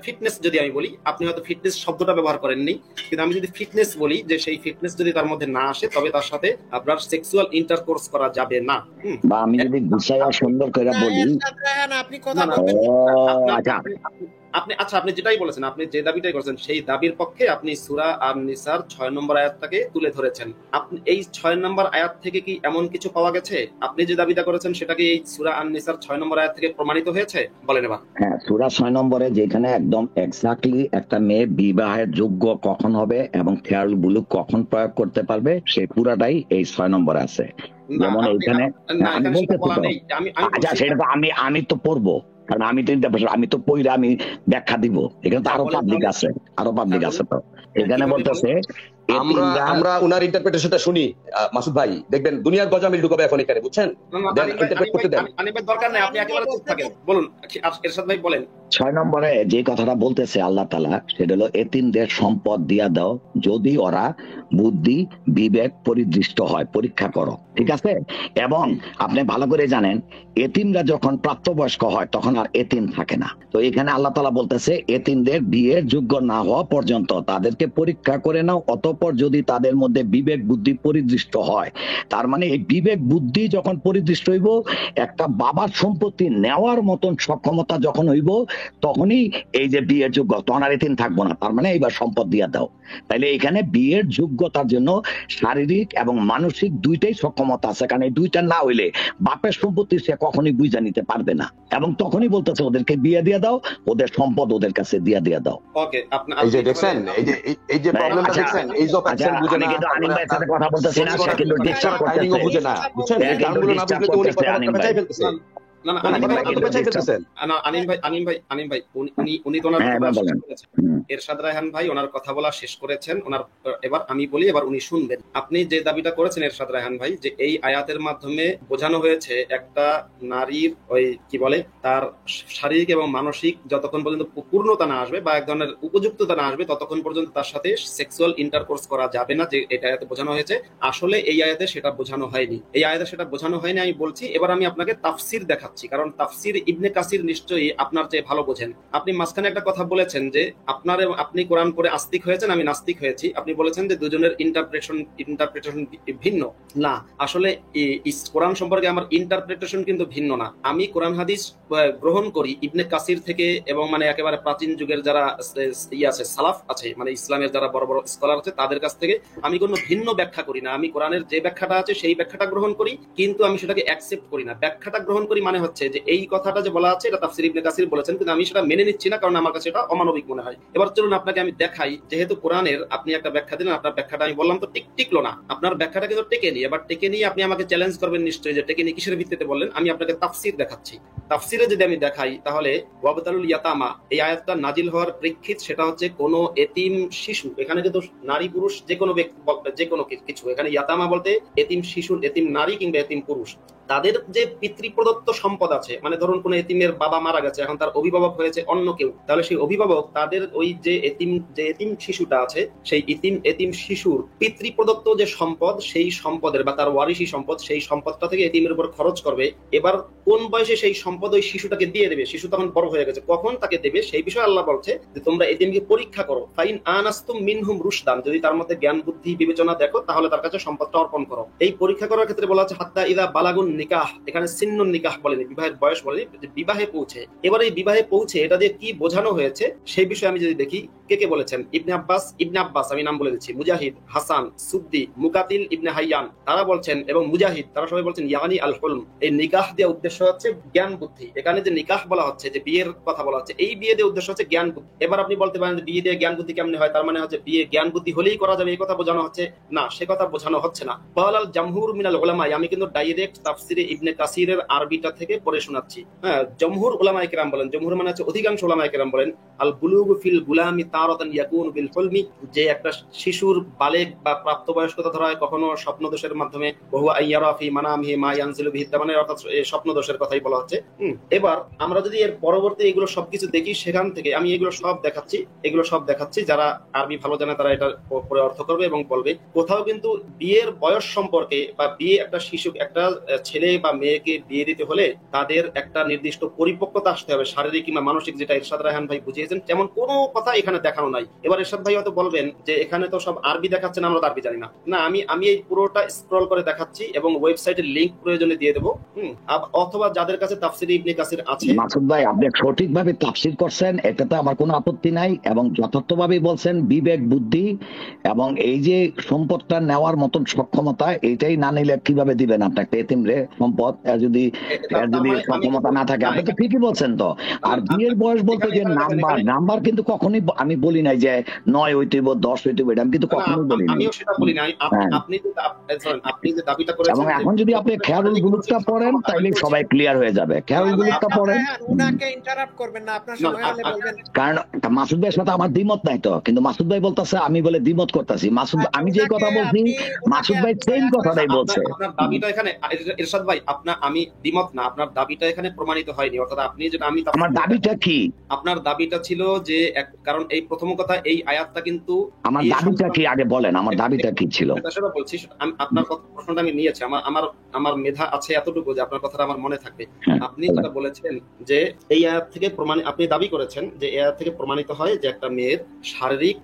ফিটনেস, যদি আমি বলি, আপনি হয়তো ফিটনেস শব্দটা ব্যবহার করেননি, কিন্তু আমি যদি ফিটনেস বলি, যে সেই ফিটনেস যদি তার মধ্যে না আসে তবে তার সাথে আপনার সেক্সুয়াল ইন্টারকোর্স করা যাবে না। বা আমি যদি গুছাইয়া সুন্দর করে বলি, আপনি কথা বলবেন, আপনি যেটাই বলেছেন, আপনি যে দাবিটাই করেছেন সেই দাবির পক্ষে আপনি সূরা আন-নিসার 6 নম্বর আয়াতটাকে তুলে ধরেছেন। আপনি এই 6 নম্বর আয়াত থেকে কি এমন কিছু পাওয়া গেছে? আপনি যে দাবিটা করেছেন সেটা কি এই সূরা আন-নিসার 6 নম্বর আয়াত থেকে প্রমাণিত হয়েছে? বলেন এবার। হ্যাঁ, সূরা 6 নম্বরে যেখানে একদম এক্স্যাক্টলি একটা মেয়ে বিবাহের যোগ্য কখন হবে এবং খেয়াল বুলুক কখন প্রয়োগ করতে পারবে সেই পুরাটাই এই 6 নম্বরে আছে। যেমন এইখানে আচ্ছা, সেটা তো আমি তো পড়বো, কারণ আমি তো পড়লে আমি ব্যাখ্যা দিব। এখানে তো আরো পাবলিক আছে তো এখানে বলতেছে আমরা উনার ইন্টারপ্রিটেশনটা শুনি। মাসুদ ভাই দেখবেন দুনিয়ার গজামিল ঢুকাবে এখন এখানে, বুঝছেন? দেন ইন্টারপ্রেট করতে দেন। দরকার নাই, আপনি একেবারে চুপ থাকেন, বলুন এরশাদ ভাই বলেন। 6 নম্বরে যে কথাটা বলতেছে আল্লাহ তাআলা, সেটা হলো এতিমদের সম্পদ দিয়া দাও যদি ওরা বুদ্ধি বিবেক পরিদৃষ্ট হয়, পরীক্ষা করো, ঠিক আছে? এবং আপনি ভালো করে জানেন এতিমরা যখন প্রাপ্তবয়স্ক হয় তখন আর এতিম থাকে না। তো এখানে আল্লাহ তাআলা বলতেছে এতিমদের বিয়ের যোগ্য না হওয়া পর্যন্ত তাদেরকে পরীক্ষা করে নাও, অতঃপর যদি তাদের মধ্যে বিবেক বুদ্ধি পরিদৃষ্ট হয়, তার মানে এই বিবেক বুদ্ধি যখন পরিদৃষ্ট হইব, একটা বাবার সম্পত্তি নেওয়ার মতন সক্ষমতা যখন হইব, তখনই এই যে বিয়ের যোগ্য, তখন আর এতিম থাকবো না, তার মানে এইবার সম্পদ দিয়ে দাও। তাইলে এখানে বিয়ের যোগ্যতার জন্য শারীরিক এবং মানসিক দুইটাই সক্ষমতা আছে, কারণ এই দুইটা না হইলে বাপের সম্পত্তি সে কখনই বুঝা নিতে পারবে না। এবং তখনই বলতেছে ওদেরকে বিয়ে দিয়ে দাও, ওদের সম্পদ ওদের কাছে দিয়ে দাও। ওকে, এই যে দেখছেন, এই যে প্রবলেমটা দেখছেন, এই যে অ্যাকশন বুঝে না, কিন্তু আনিম ভাইয়ের সাথে কথা বলতেছি না, সে কিন্তু ডিসটার্ব করতেছে, বুঝে না, বুঝছেন? এই কারণগুলো না বুঝলে তো উনি কথাটা পেঁচাই ফেলতেছে। এরশাদ রায়হান ভাই ওনার কথা বলা শেষ করেছেন, এবার আমি বলি, এবার উনি শুনবেন। আপনি যে দাবিটা করেছেন এরশাদ রায়হান ভাই, যে এই আয়াতের মাধ্যমে বোঝানো হয়েছে একটা নারীর ওই কি বলে তার শারীরিক এবং মানসিক যতক্ষণ পর্যন্ত পূর্ণতা না আসবে বা এক ধরনের উপযুক্ততা না আসবে ততক্ষণ পর্যন্ত তার সাথে সেক্সুয়াল ইন্টারকোর্স করা যাবে না, যে এটা আয়াতে বোঝানো হয়েছে। আসলে এই আয়াতে সেটা বোঝানো হয়নি, আমি বলছি। এবার আমি আপনাকে তাফসির দেখাচ্ছি, কারণ তাফসির ইবনে কাসির নিশ্চয়ই আপনার চেয়ে ভালো বোঝেন। আপনি মাঝখানে একটা কথা বলেছেন যে আপনি কোরআন পড়ে আস্তিক হয়েছেন, আমি নাস্তিক হয়েছি। আপনি বলেছেন যে দুজনের ইন্টারপ্রিটেশন ভিন্ন। না, আসলে কোরআন সম্পর্কে আমার ইন্টারপ্রিটেশন কিন্তু ভিন্ন না। আমি কোরআন হাদিস গ্রহণ করি ইবনে কাসির থেকে, এবং মানে একেবারে প্রাচীন যুগের যারা আছে সালাফ আছে, মানে ইসলামের যারা বড় বড় স্কলার আছে তাদের কাছ থেকে। আমি কোনো ভিন্ন ব্যাখ্যা করি না, আমি কোরআনের যে ব্যাখ্যাটা আছে সেই ব্যাখ্যাটা গ্রহণ করি, কিন্তু আমি সেটাকে অ্যাকসেপ্ট করি না। ব্যাখ্যাটা গ্রহণ করি মানে হচ্ছে যে এই কথাটা যে বলা আছে এটা তাফসীর ইবনে কাসির বলেছেন, কিন্তু আমি সেটা মেনে নিচ্ছি না, কারণ আমার কাছে এটা অমানবিক মনে হয়। এবার চলুন আপনাকে আমি দেখাই, যেহেতু কোরআনের আপনি একটা ব্যাখ্যা দিলেন, আপনার ব্যাখ্যাটা আমি বললাম তো টিকলো না, আপনার ব্যাখ্যাটা কিন্তু টেকেনি। এবার টেকে নিয়ে আপনি আমাকে চ্যালেঞ্জ করবেন নিশ্চয়ই, যে টেকেনি কিসের ভিত্তিতে বললেন। আমি আপনাকে তাফসীর দেখাচ্ছি। তাফসীরে যদি আমি দেখাই, তাহলে ওয়াবতালুল ইয়াতামা এই আয়াতটা নাজিল হওয়ার প্রেক্ষিত সেটা হচ্ছে কোনো এতিম শিশু, এখানে কিন্তু নারী পুরুষ যে কোনো কিছু, এখানে ইয়াতামা বলতে এতিম শিশু, এতিম নারী কিংবা এতিম পুরুষ, তাদের যে পিতৃপ্রদত্ত সম্পদ আছে, মানে ধরুন কোন এতিমের বাবা মারা গেছে, এখন তার অভিভাবক হয়েছে অন্য কেউ, তাহলে সেই অভিভাবক তাদের ওই যে এতিম শিশুটা আছে, সেই এতিম শিশুর পিতৃপ্রদত্ত যে সম্পদ, সেই সম্পদের বা তার ওয়ারিশি সম্পদ, সেই সম্পদটা থেকে এতিমের উপর খরচ করবে। এবার কোন বয়সে সেই সম্পদ ওই শিশুটাকে দিয়ে দেবে, শিশু তখন বড় হয়ে গেছে, কখন তাকে দেবে সেই বিষয়ে আল্লাহ বলছে যে তোমরা এতিমকে পরীক্ষা করো। ফাইন আনাস্তুম মিনহুম রুশদান, যদি তার মধ্যে জ্ঞান বুদ্ধি বিবেচনা দেখো তাহলে তার কাছে সম্পদটা অর্পণ করো। এই পরীক্ষা করার ক্ষেত্রে বলা হচ্ছে হাত্তা ইদা বালাগুন নিকাহ, এখানে সিন্নুন নিকাহ বলেনি, বিবাহের বয়স বলেনি, বিবাহে পৌঁছে। এবার এই বিবাহে পৌঁছে এটা দিয়ে কি বোঝানো হয়েছে সেই বিষয়ে আমি যদি দেখি, কে বলেছেন? ইবনে আব্বাস, আমি নাম বলে দিচ্ছি, মুজাহিদ, হাসান, সুদ্দি, মুকাতিল ইবনে হাইয়ান, তারা বলছেন, এবং মুজাহিদ, তারা সবাই বলছেন ইয়ানি আল হুলম, এই নিকাহ দিয়ে উদ্দেশ্য হচ্ছে জ্ঞান বুদ্ধি। এখানে যে নিকাহ বলা হচ্ছে, যে বিয়ের কথা বলা হচ্ছে, এই বিয়ে দিয়ে উদ্দেশ্য হচ্ছে জ্ঞান বুদ্ধি। এবার আপনি বলতে পারেন যে বিয়ে দিয়ে জ্ঞান বুদ্ধি কেমনে হয়, তার মানে হচ্ছে বিয়ে জ্ঞান বুদ্ধি হলেই করা যাবে, এই কথা বোঝানো হচ্ছে না, সে কথা বোঝানো হচ্ছে না। বালাল জামহুর মিনাল উলামা, আমি কিন্তু ডাইরেক্ট তাফসীর তাফসিরে ইবনে কাসিরের আরবিটা থেকে পড়ে শোনাচ্ছি। হ্যাঁ, জমহুর উলামায়ে কেরাম বলেন, জমহুর মানে হচ্ছে অধিকাংশ উলামায়ে কেরাম বলেন, আল বুলুগু ফিল গুলামি তারাতান ইয়াকুনু বিল হুলমি, যে একটা শিশুর বালেগ বা প্রাপ্তবয়স্কতা ধরা হয় কখনো স্বপ্নদোষের মাধ্যমে, বহু আইয়ারা ফি মানামিহি মা ইয়ানজিলু বিহি, মানে অর্থাৎ স্বপ্নদোষের কথাই বলা হচ্ছে। এবার আমরা যদি এর পরবর্তী এগুলো সবকিছু দেখি, সেখান থেকে আমি এগুলো সব দেখাচ্ছি, যারা আরবি ভালো জানে তারা এটা পরে অর্থ করবে এবং বলবে। কোথাও কিন্তু বিয়ের বয়স সম্পর্কে বা বিয়ে একটা শিশু, একটা ছেলে বা মেয়েকে বিয়ে দিতে হলে তাদের একটা নির্দিষ্ট পরিপক্কতা আসতে হবে, শারীরিক কিংবা মানসিক, যেটা ইরশাদ রায়হান ভাই বুঝিয়েছেন, তেমন কোনো কথা এখানে দেখানো নাই। এবার ইরশাদ ভাই হয়তো বলবেন যে এখানে তো সব আরবি দেখাচ্ছেন, আমরা তো আরবি জানি না। না, আমি এই পুরোটা স্ক্রল করে দেখাচ্ছি এবং ওয়েবসাইটের লিংক প্রয়োজনে দিয়ে দেবো। অথবা যাদের কাছে তাফসিরে ইবনে কাসির আছে। মাসুদ ভাই, আপনি সঠিকভাবে তাফসির করছেন, এটাতে আমার কোনো আপত্তি নাই, এবং যথার্থভাবেই বলছেন বিবেক বুদ্ধি এবং এই যে সম্পদটা নেওয়ার মতন সক্ষমতা, এইটাই না নিলে কিভাবে দিবেন আপনি একটা এতিম রে সম্পদ? যদি সক্ষমতা না থাকে, আপনি তো ঠিকই বলছেন। তো আর বিয়ের বয়স বলতে যে নাম্বার কিন্তু কখনোই আমি বলি নাই যে 9 হইতেইব 10 হইতেইব, এটা আমি কিন্তু কখনোই বলি নাই। আমিও সেটা বলি নাই। আপনি যে দাবিটা করেছেন, এবং এখন যদি আপনি খেয়ারুল বুলুকটা পড়েন তাহলে সবাই ক্লিয়ার হয়ে যাবে। খেয়ারুল বুলুকটা পড়েন, উনাকে ইন্টারাপ্ট করবেন না, আপনার সময় হলে বলবেন। কারণ মাসুদ ভাইয়ের সাথে আমার দ্বিমত নাই তো, কিন্তু মাসুদ ভাই বলতেছে আমি বলে দ্বিমত করতেছি। মাসুদ, আমি যে কথা বলছি মাসুদ ভাই সেম কথাটাই বলছে। আপনার দাবিটা এখানে ইরশাদ ভাই, আমি দ্বিমত না, আপনার দাবিটা এখানে প্রমাণিত হয়নি। অর্থাৎ আপনি যেটা, আমার দাবিটা কি? আপনার দাবিটা ছিল যে কারণ এই প্রথম কথা, এই আয়াতটা কিন্তু, আমার দাবিটা কি আগে বলেন, আমার দাবিটা কি ছিল সেটা বলছি। আপনার প্রশ্নটা আমি নিয়েছি, আমার মেধা আছে এতটুকু যে আপনার কথাটা আমার মনে থাকবে। আপনি যেটা বলেছেন যে এই আয়াত থেকে আপনি দাবি করেছেন যে এই আয়াত থেকে প্রমাণিত হয় যে একটা মেয়ের শারীরিক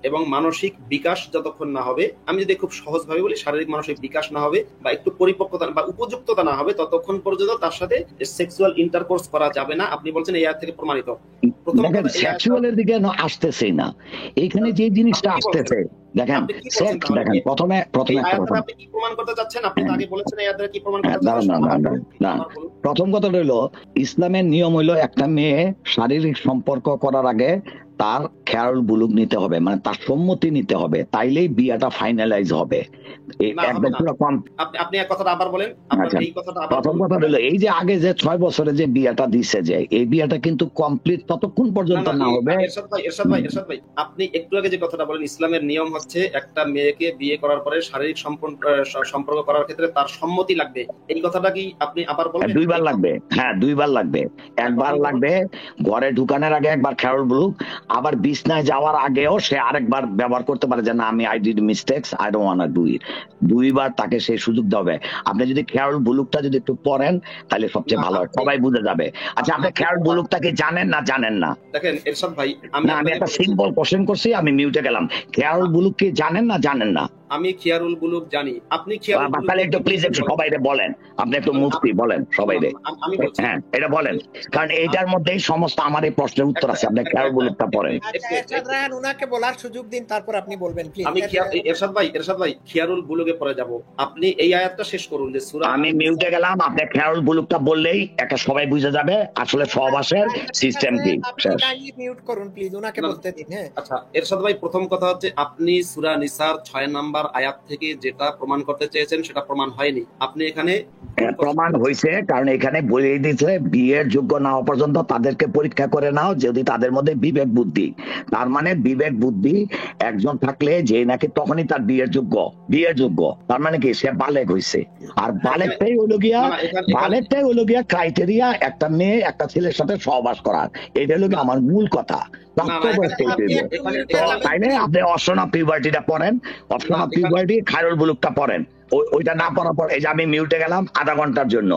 এবং মানসিক বিকাশ যতক্ষণ না হবে, আমি যদি খুব সহজ ভাবে বলি, শারীরিক মানসিক বিকাশ না হবে বা একটু পরিপক্কতা বা উপযুক্ততা না হবে, ততক্ষণ পর্যন্ত তার সাথে সেক্সুয়াল ইন্টারকোর্স করা যাবে না। আপনি বলছেন এই আয়াত থেকে প্রমাণিত। দেখেন, সেক্সুয়ালের দিকে আসতেছেই না, এইখানে যে জিনিসটা আসতেছে, দেখেন প্রথমে আপনি কি প্রমাণ করতে চাচ্ছেন? আপনি আগে বলেছেন এই আয়াতে কি প্রমাণ করতে চাচ্ছেন? না, প্রথম কথা হইলো, ইসলামের নিয়ম হইলো একটা মেয়ে শারীরিক সম্পর্ক করার আগে তার খেয়াল বুলুক নিতে হবে, মানে তার সম্মতি নিতে হবে, তাইলেই বিয়েটা ফাইনালাইজ হবে। আপনি এক কথাটা আবার বলেন। প্রথম কথা হলো, এই যে আগে যে 6 বছরে যে বিয়েটা দিছে, যে এই বিয়েটা কিন্তু কমপ্লিট ততক্ষণ পর্যন্ত না হবে। এরশাদ ভাই, আপনি একটু আগে যে কথাটা বলেন, ইসলামের নিয়ম হচ্ছে একটা মেয়েকে বিয়ে করার পরে শারীরিক সম্পর্ক করার ক্ষেত্রে তার সম্মতি লাগবে। এই কথাটা কি আপনি আবার বলবেন? 2 বার লাগবে। হ্যাঁ, 2 বার লাগবে। একবার লাগবে ঘরে ঢুকানোর আগে একবার খেয়াল বুলুক, আবার বিছনায় যাওয়ার আগেও সে আরেকবার ব্যবহার করতে পারে যে না, আমি I did mistakes, I don't want to do it. 2 বার তাকে সেই সুযোগ দেবে। আপনি যদি খেয়াল বুলুকটা যদি একটু পড়েন তাহলে সবচেয়ে ভালো হয়, সবাই বুঝে যাবে। আচ্ছা, আপনি খেয়াল বুলুকটাকে জানেন না? আমি একটা সিম্পল কোশ্চেন করছি, আমি মিউটে গেলাম। খেয়াল বুলুক কি জানেন না? আমি খিয়ারুল বুলুক জানি। আপনি তাহলে একটু প্লিজ একটু সবাইরে বলেন, আপনি একটু মুফতি বলেন সবাইরে। হ্যাঁ, এটা বলেন, কারণ এইটার মধ্যেই সমস্ত আমার এই প্রশ্নের উত্তর আছে। আপনি খেয়াল বুলুকটা পড়েন। উনাকে বলার সুযোগ দিন, তারপর আপনি বলবেন প্লিজ। আমি এরশাদ ভাই খিয়ারুল বুলুকে পরে যাব। আপনি এই আয়াতটা শেষ করুন যে সূরা। আমি মিউটে গেলাম, আপনি খেয়াল বুলুকটা বললেই একটা সবাই বুঝে যাবে আসলে সহবাসের সিস্টেম কি। আপনি মিউট করুন প্লিজ, উনাকে বলতে দিন। হ্যাঁ, আচ্ছা এরশাদ ভাই, প্রথম কথা হচ্ছে আপনি সূরা নিসার 6 নম্বর আয়াত থেকে যেটা প্রমাণ করতে চেয়েছেন সেটা প্রমাণ হয়নি। আপনি এখানে প্রমাণ হয়েছে, কারণ এখানে বলে দিয়েছে বিয়ের যোগ্য না হওয়া পর্যন্ত তাদেরকে পরীক্ষা করে নাও যদি তাদের মধ্যে বিবেক বুদ্ধি। তার মানে বিবেক বুদ্ধি একজন থাকলে যে নাকি তখনই তার বিয়ের যোগ্য। তার মানে কি সে বালেগ হয়েছে। আর বালেগটাই হলো গিয়া ক্রাইটেরিয়া একটা মেয়ে একটা ছেলের সাথে সহবাস করার। এটা হলো আমার মূল কথা। তাইলে আপনি অপশন অফ পিউবার্টিটা পড়েন, অপশন অফ পিউবার্টি খায়রুল বুলুকটা পড়েন। ওইটা না পড়ার পর এই যে আমি মিউটে গেলাম আধা ঘন্টার জন্য,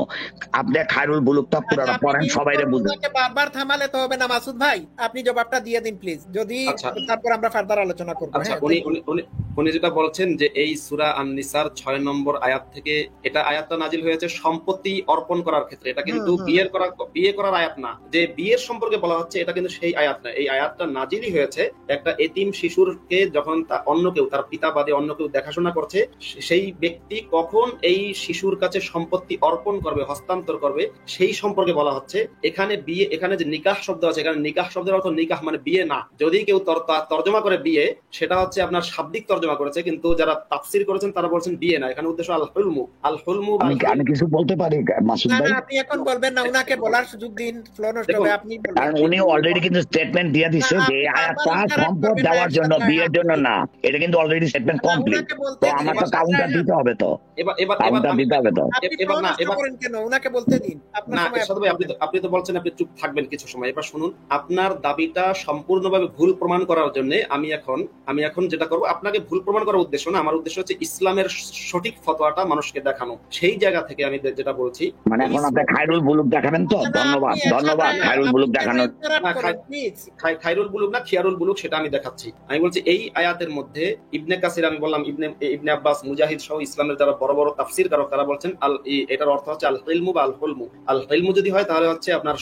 আপনি খায়রুল বুলুকটা পুরোটা পড়েন, সবাইরে বুঝেন। বারবার থামালে তো হবে না মাসুদ ভাই, আপনি জবাবটা দিয়ে দিন প্লিজ, যদি তারপর আমরা ফার্দার আলোচনা করব। উনি যেটা বলছেন যে এই সূরা আন-নিসার 6 নম্বর আয়াত থেকে, এটা আয়াতটা নাজিল হয়েছে সম্পত্তি অর্পণ করার ক্ষেত্রে। এটা কিন্তু বিয়ে করার আয়াত না। যে বিয়ের সম্পর্কে বলা হচ্ছে এটা কিন্তু সেই আয়াত না। এই আয়াতটা নাজিলই হয়েছে একটা এতিম শিশুরকে যখন অন্য কেউ, তার পিতা বাদে অন্য কেউ দেখাশোনা করছে, সেই ব্যক্তি কখন এই শিশুর কাছে সম্পত্তি অর্পণ করবে, হস্তান্তর করবে, সেই সম্পর্কে বলা হচ্ছে। এখানে যে নিকাহ শব্দ আছে, এখানে নিকাহ শব্দের অর্থ নিকাহ মানে বিয়ে না। যদি কেউ তর্জমা করে বিয়ে, সেটা হচ্ছে আপনার শাব্দিক তর্জমা তর্জমা করেছে, কিন্তু যারা তাফসির করেছেন তারা বলছেন বিয়ে না, এখানে উদ্দেশ্য আল হুলমু। আল হুলমু আমি কিছু বলতে পারি মাসুদ ভাই? আপনি এখন বলবেন না, উনাকে বলার সুযোগ দিন, ফ্লো নষ্ট হবে, আপনি বলবেন। কারণ উনি অলরেডি কিন্তু স্টেটমেন্ট দিয়ে দিচ্ছে যে আয়াতটা সম্পদ দেওয়ার জন্য, বিয়ের জন্য না, এটা কিন্তু অলরেডি স্টেটমেন্ট কমপ্লিট। তো আমার তো কাউন্টার দিতে হবে, তো কাউন্টার দিতে হবে। তো উনাকে বলতে দিন। না এরশাদ ভাই, আপনি তো বলছেন আপনি চুপ থাকবেন কিছু সময়। এবার শুনুন, আপনার দাবিটা সম্পূর্ণভাবে ভুল প্রমাণ করার জন্য আমি এখন যেটা করব, আপনাকে ভুল প্রমাণ করার উদ্দেশ্য না, আমার উদ্দেশ্য হচ্ছে ইসলামের সঠিক ফতোয়াটা মানুষকে দেখানো। সেই জায়গা থেকে আমি যেটা বলছি, মানে এখন আপনি খায়রুল বুলুক দেখাবেন তো? ধন্যবাদ খায়রুল বুলুক দেখানোর। খায়রুল বুলুক না, খিয়ারুল বুলুক, সেটা আমি দেখাচ্ছি। আমি বলছি এই আয়াতের মধ্যে ইবনে কাসির, আমি বললাম ইবনে আব্বাস, মুজাহিদ সহ ইসলামের যারা বড় বড় তাফসীর কারক, তারা বলছেন এটার অর্থ হচ্ছে আল ইলমু বা আল হুলমু। আল ইলমু যদি হয় তাহলে হচ্ছে আপনার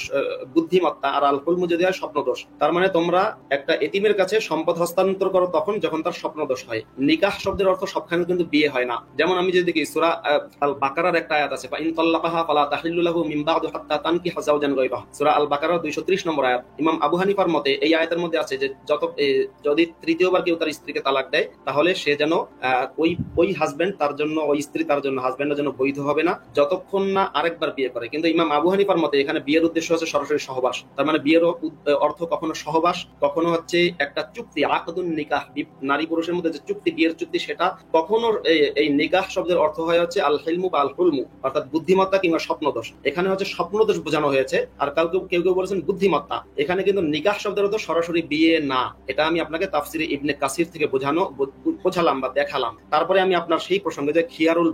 বুদ্ধিমত্তা, আর আল হুলমু যদি হয় স্বপ্নদোষ। তার মানে তোমরা একটা এতিমের কাছে সম্পদ হস্তান্তর করো তখন যখন তার স্বপ্নদোষ হয়। নিকাহ শব্দের অর্থ সবখানে কিন্তু বিয়ে হয় না। যেমন আমি যদি দেখি সূরা আল বাকারার একটা আয়াত আছে, ইন তাল্লাকাহা ফালা তাহিল্লু লাহু মিন বা'দু হাত্তা তানকিহা যাওজান গায়রাহু, সূরা আল বাকারার 230 নম্বর আয়াত। ইমাম আবু হানিফার মতে এই আয়াতের মধ্যে আছে যে যদি তৃতীয়বার কেউ তার স্ত্রীকে তালাক দেয় তাহলে সে যেন ওই হাজবেন্ড তার জন্য, ওই স্ত্রী তার জন্য, হাজবেন্ডের জন্য বৈধ হবে না যতক্ষণ না আরেকবার বিয়ে করে। কিন্তু ইমাম আবু হানিফার মতে এখানে বিয়ের উদ্দেশ্য হচ্ছে সরাসরি সহবাস। তার মানে বিয়ের অর্থ কখনো সহবাস, কখনো হচ্ছে একটা চুক্তি, আকদুন নিকাহ, নারী পুরুষের মধ্যে যে চুক্তি, বিয়ের চুক্তি, সেটা কখনো এই নিকাহ শব্দের অর্থ হয় হচ্ছে আল হিলমু বা আল হুলমু, অর্থাৎ বুদ্ধিমত্তা কিংবা স্বপ্নদোষ। এখানে হচ্ছে স্বপ্নদোষ বোঝানো হয়েছে, আর কেউ কেউ বলেছেন বুদ্ধিমত্তা। এখানে কিন্তু নিকাহ শব্দের অর্থ সরাসরি বিয়ে না। এটা আমি আপনাকে তাফসিরে ইবনে কাসির থেকে বোঝালাম বা দেখালাম। তারপরে আমি আপনার সেই প্রসঙ্গে যে খিয়ারুল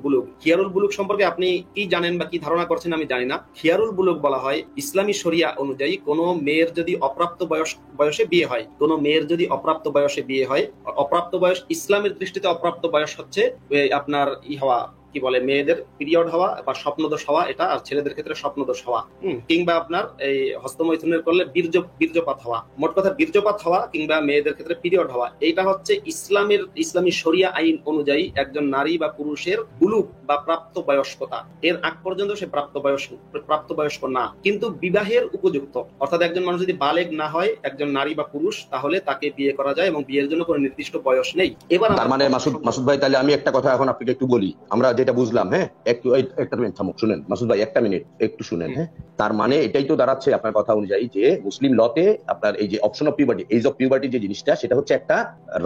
বুলুক সম্পর্কে আপনি কি জানেন বা কি ধারণা করছেন আমি জানি না। খিয়ারুল বুলুক বলা হয় ইসলামী শরিয়া অনুযায়ী কোনো মেয়ের যদি অপ্রাপ্ত বয়সে বিয়ে হয়, কোনো মেয়ের যদি অপ্রাপ্ত বয়সে বিয়ে হয়, অপ্রাপ্ত বয়স ইসলামের দৃষ্টিতে অপ্রাপ্ত বয়স হচ্ছে আপনার হওয়া, কি বলে, মেয়েদের পিরিয়ড হওয়া বা স্বপ্নদোষ হওয়া, এটা, আর ছেলেদের ক্ষেত্রে স্বপ্নদোষ হওয়া, কিংবা আপনার এই হস্তমৈথুনের করলে বীর্যপাত হওয়া। মোট কথা বীর্যপাত হওয়া কিংবা মেয়েদের ক্ষেত্রে পিরিয়ড হওয়া, এইটা হচ্ছে ইসলামী শরিয়া আইন অনুযায়ী একজন নারী বা পুরুষের বুলুগ বা প্রাপ্ত বয়স্কতা। এর আগ পর্যন্ত সে প্রাপ্তবয়স্ক না, কিন্তু বিবাহের উপযুক্ত। অর্থাৎ একজন মানুষ যদি বালেগ না হয়, একজন নারী বা পুরুষ, তাহলে তাকে বিয়ে করা যায় এবং বিয়ের জন্য কোনো নির্দিষ্ট বয়স নেই। এবার তার মানে মাসুদ ভাই, তাহলে আমি একটা কথা এখন আপনাকে একটু বলি, আমরা যেটা বুঝলাম। হ্যাঁ, একটা মিনিট থামুক, শুনেন মাসুদ ভাই, একটা মিনিট একটু শুনেন। হ্যাঁ, তার মানে এটাই তো দাঁড়াচ্ছে আপনার কথা অনুযায়ী যে মুসলিম লতে আপনার এই যে option of puberty, age of puberty যে জিনিসটা, সেটা হচ্ছে একটা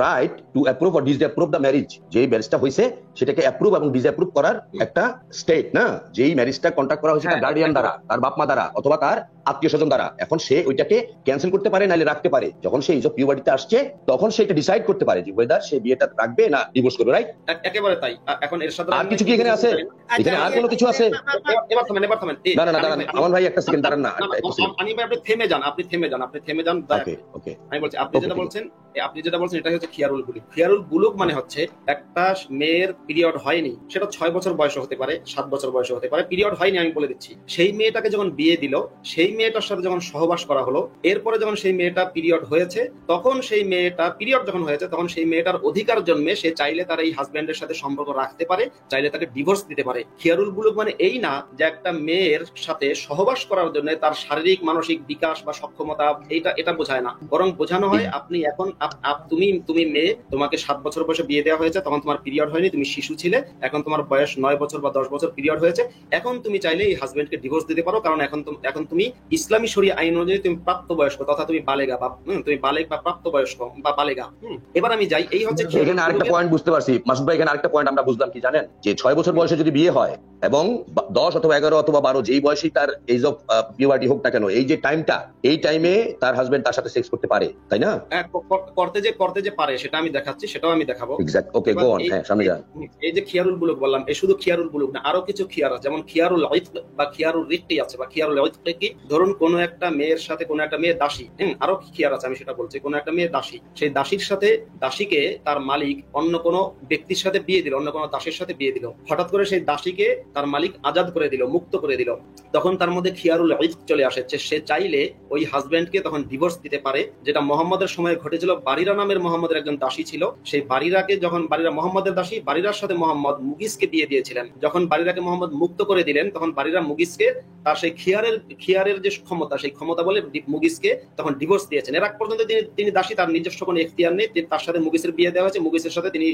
right to approve or disapprove the marriage. যে ম্যারেজটা হয়েছে সেটাকে অ্যাপ্রুভ এবং ডিসঅ্যাপ্রুভ করার একটা স্টেট না। যেই ম্যারেজটা কন্ট্রাক্ট করা হয়েছে তার গার্ডিয়ান দ্বারা, তার বাপ মা দ্বারা, অথবা তার আত্মীয় স্বজন দ্বারা, এখন সে ওইটাকে ক্যান্সেল করতে পারে নাহলে রাখতে পারে। যখন সে এজ অফ পিউবার্টিতে আসছে তখন সে এটা ডিসাইড করতে পারে যে ওয়েদার সে বিয়েটা রাখবে না ডিভোর্স করবে, রাইট? একেবারে তাই। এখন এর সাথে আর কিছু কি এখানে আছে? এখানে আর কোনো কিছু আছে? এবার থামেন। না আমার ভাই একটা সেকেন্ড দাঁড়ান না, আপনি থেমে যান। ওকে, আমি বলছি আপনি যেটা বলছেন এটা হচ্ছে খিয়ারুল বুলুগ মানে হচ্ছে একটা মেয়ের পিরিয়ড হয়নি, সেটা 6 বছর বয়স হতে পারে, 7 বছর বয়স হতে পারে, পিরিয়ড হয়নি, আমি বলে দিচ্ছি। সেই মেয়েটাকে যখন বিয়ে দিল, সেই মেয়েটার সাথে যখন সহবাস করা হলো, এরপরে যখন সেই মেয়েটা পিরিয়ড হয়েছে, তখন সেই মেয়েটা পিরিয়ড যখন হয়েছে তখন সেই মেয়েটার অধিকার জন্মে সে চাইলে তার এই হাজবেন্ডের সাথে সম্পর্ক রাখতে পারে, চাইলে তাকে ডিভোর্স দিতে পারে। খিয়ারুল বুলুগ মানে এই না যে একটা মেয়ের সাথে সহবাস করার জন্য তার শারীরিক মানসিক বিকাশ বা সক্ষমতা, এটা বোঝায় না। বরং বোঝানো হয় আপনি এখন তুমি মেয়ে, তোমাকে 7 বছর বয়সে বিয়ে দেওয়া হয়েছে, তখন তোমার পিরিয়ড হয়নি, তুমি শিশু ছিলে, এখন তোমার বয়স 9 বছর বা 10 বছর, পিরিয়ড হয়েছে, এখন তুমি চাইলে এই হাজবেন্ডকে ডিভোর্স দিতে পারো, কারণ এখন তুমি ইসলামী শরিয়া আইন অনুযায়ী তুমি প্রাপ্তবয়স্ক, তথা তুমি বালেগা বা তুমি বালেগ বা প্রাপ্তবয়স্ক বা বালেগা। এবার আমি যাই, এই হচ্ছে এখানে আরেকটা পয়েন্ট বুঝতে পারছি মাসুদ ভাই, এখানে আরেকটা পয়েন্ট আমরা বুঝলাম কি জানেন, যে 6 বছর বয়সে যদি বিয়ে হয় এবং 10 অথবা 11 অথবা 12 যেই বয়সী তার এজ অফ পিউবার্টি হোক না কেন, এই যে টাইমটা, এই টাইমে তার হাজবেন্ড তার সাথে সেক্স করতে পারে, তাই না? করতে যে পারে সেটা আমি দেখাচ্ছি, সেটাও আমি দেখাবো। Exact, okay, go on. হ্যাঁ, সামনে যান। এই যে খিয়ারুল বুলুগ বললাম, এই শুধু খিয়ারুল বুলুগ না, আরো কিছু খিয়ার আছে, যেমন খিয়ারুল ইতক বা খিয়ারুল রিক্কি আছে, বা খিয়ারুল ইতক কি, ধরুন কোন একটা মেয়ের সাথে কোন একটা মেয়ে দাসী, আরো খিয়ার আছে, আমি সেটা বলছি। কোন একটা মেয়ে দাসী, সেই দাসীর সাথে, দাসীকে তার মালিক অন্য কোনো ব্যক্তির সাথে বিয়ে দিল, অন্য কোনো দাসের সাথে বিয়ে দিল, হঠাৎ করে সেই দাসীকে তার মালিক আজাদ করে দিল, মুক্ত করে দিল। তখন তার মধ্যে খিয়ারুল ইফক চলে আসে, সে চাইলে ওই হাজবেন্ডকে তখন ডিভোর্স দিতে পারে, যেটা মোহাম্মদের সময় ঘটেছিল। বারিরা নামের মোহাম্মদের একজন দাসী ছিল, সেই বারিরাকে যখন বারিরা মোহাম্মদের দাসী, বারিরার সাথে মোহাম্মদ মুগিসকে বিয়ে দিয়েছিলেন। যখন বারিরাকে মোহাম্মদ মুক্ত করে দিলেন, তখন বারিরা মুগিসকে তার সেই খিয়ারের যে ক্ষমতা, সেই ক্ষমতা বলে মুগিসকে তখন ডিভোর্স দিয়েছেন। এর আগ পর্যন্ত তিনি দাসী, তার নিজস্ব কোনো এখতিয়ার নেই, তার সাথে মুগিসের বিয়ে দেওয়া হয়েছে, মুগিসের সাথে তিনি